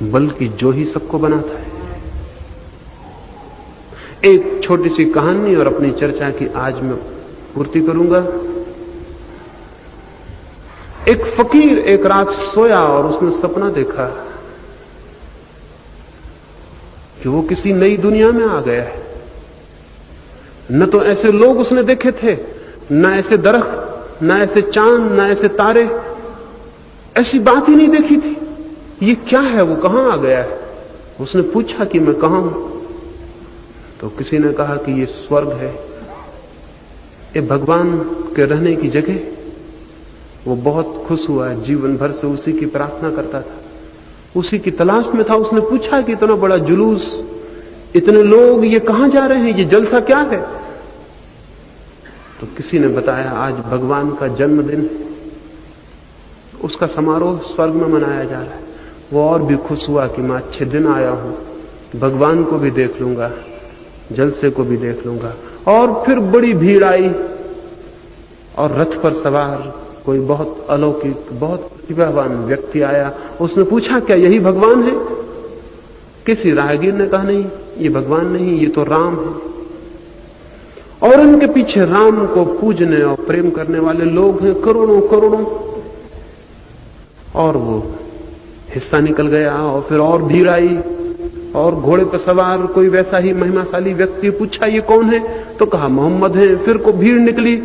बल्कि जो ही सबको बनाता है। एक छोटी सी कहानी और अपनी चर्चा की आज मैं पूर्ति करूंगा। एक फकीर एक रात सोया और उसने सपना देखा कि वो किसी नई दुनिया में आ गया है। न तो ऐसे लोग उसने देखे थे, न ऐसे दरख्त, न ऐसे चांद, न ऐसे तारे, ऐसी बात ही नहीं देखी थी। ये क्या है, वो कहां आ गया है? उसने पूछा कि मैं कहां हूं? तो किसी ने कहा कि ये स्वर्ग है, ये भगवान के रहने की जगह। वो बहुत खुश हुआ, जीवन भर से उसी की प्रार्थना करता था, उसी की तलाश में था। उसने पूछा कि इतना बड़ा जुलूस, इतने लोग, ये कहां जा रहे हैं, ये जलसा क्या है? तो किसी ने बताया आज भगवान का जन्मदिन है, उसका समारोह स्वर्ग में मनाया जा रहा है। वो और भी खुश हुआ कि मैं अच्छे दिन आया हूं, भगवान को भी देख लूंगा, जलसे को भी देख लूंगा। और फिर बड़ी भीड़ आई और रथ पर सवार कोई बहुत अलौकिक, बहुत प्रतिभावान व्यक्ति आया। उसने पूछा क्या यही भगवान है? किसी राहगीर ने कहा नहीं, ये भगवान नहीं, ये तो राम है। और इनके पीछे राम को पूजने और प्रेम करने वाले लोग हैं करोड़ों करोड़ों। और वो हिस्सा निकल गया और फिर और भीड़ आई और घोड़े पर सवार कोई वैसा ही महिमाशाली व्यक्ति, पूछा ये कौन है, तो कहा मोहम्मद है। फिर को भीड़ निकली,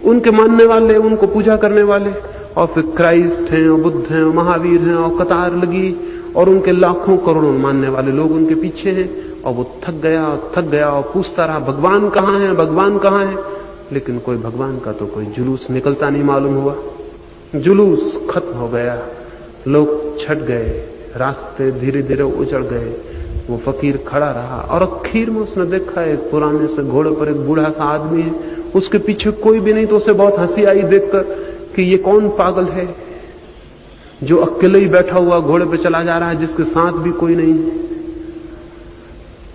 उनके मानने वाले, उनको पूजा करने वाले, और फिर क्राइस्ट हैं और बुद्ध हैं और महावीर हैं, और कतार लगी और उनके लाखों करोड़ों मानने वाले लोग उनके पीछे हैं। और वो थक गया और पूछता रहा भगवान कहां है, भगवान कहां है। लेकिन कोई भगवान का तो कोई जुलूस निकलता नहीं मालूम हुआ। जुलूस खत्म हो गया, लोग छट गए, रास्ते धीरे धीरे उजड़ गए। वो फकीर खड़ा रहा और आखिर में उसने देखा एक पुराने से घोड़े पर एक बूढ़ा सा आदमी है, उसके पीछे कोई भी नहीं। तो उसे बहुत हंसी आई देखकर कि ये कौन पागल है जो अकेले ही बैठा हुआ घोड़े पर चला जा रहा है, जिसके साथ भी कोई नहीं है।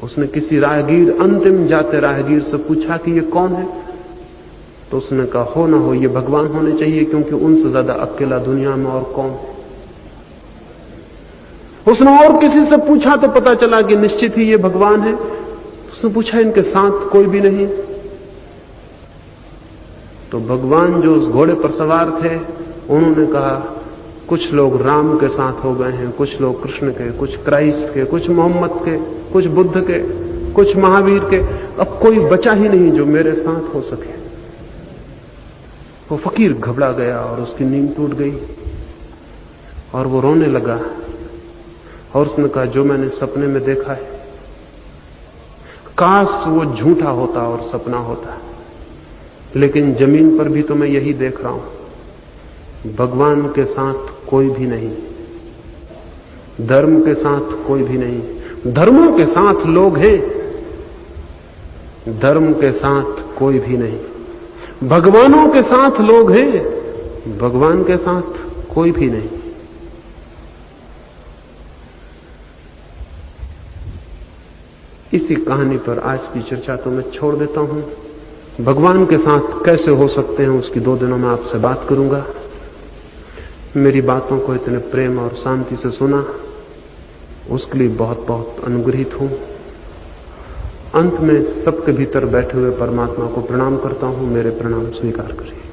उसने किसी राहगीर, अंतिम जाते राहगीर से पूछा कि ये कौन है, तो उसने कहा हो ना हो ये भगवान होने चाहिए, क्योंकि उनसे ज्यादा अकेला दुनिया में और कौन है। उसने और किसी से पूछा तो पता चला कि निश्चित ही ये भगवान है। उसने पूछा इनके साथ कोई भी नहीं, तो भगवान जो उस घोड़े पर सवार थे उन्होंने कहा कुछ लोग राम के साथ हो गए हैं, कुछ लोग कृष्ण के, कुछ क्राइस्ट के, कुछ मोहम्मद के, कुछ बुद्ध के, कुछ महावीर के, अब कोई बचा ही नहीं जो मेरे साथ हो सके। वो फकीर घबरा गया और उसकी नींद टूट गई और वो रोने लगा और उसने कहा जो मैंने सपने में देखा है, काश वो झूठा होता और सपना होता, लेकिन जमीन पर भी तो मैं यही देख रहा हूं। भगवान के साथ कोई भी नहीं, धर्म के साथ कोई भी नहीं। धर्मों के साथ लोग हैं, धर्म के साथ कोई भी नहीं। भगवानों के साथ लोग हैं, भगवान के साथ कोई भी नहीं। इसी कहानी पर आज की चर्चा तो मैं छोड़ देता हूं। भगवान के साथ कैसे हो सकते हैं उसकी 2 दिनों में आपसे बात करूंगा। मेरी बातों को इतने प्रेम और शांति से सुना उसके लिए बहुत बहुत अनुग्रहित हूं। अंत में सबके भीतर बैठे हुए परमात्मा को प्रणाम करता हूं। मेरे प्रणाम स्वीकार करिए।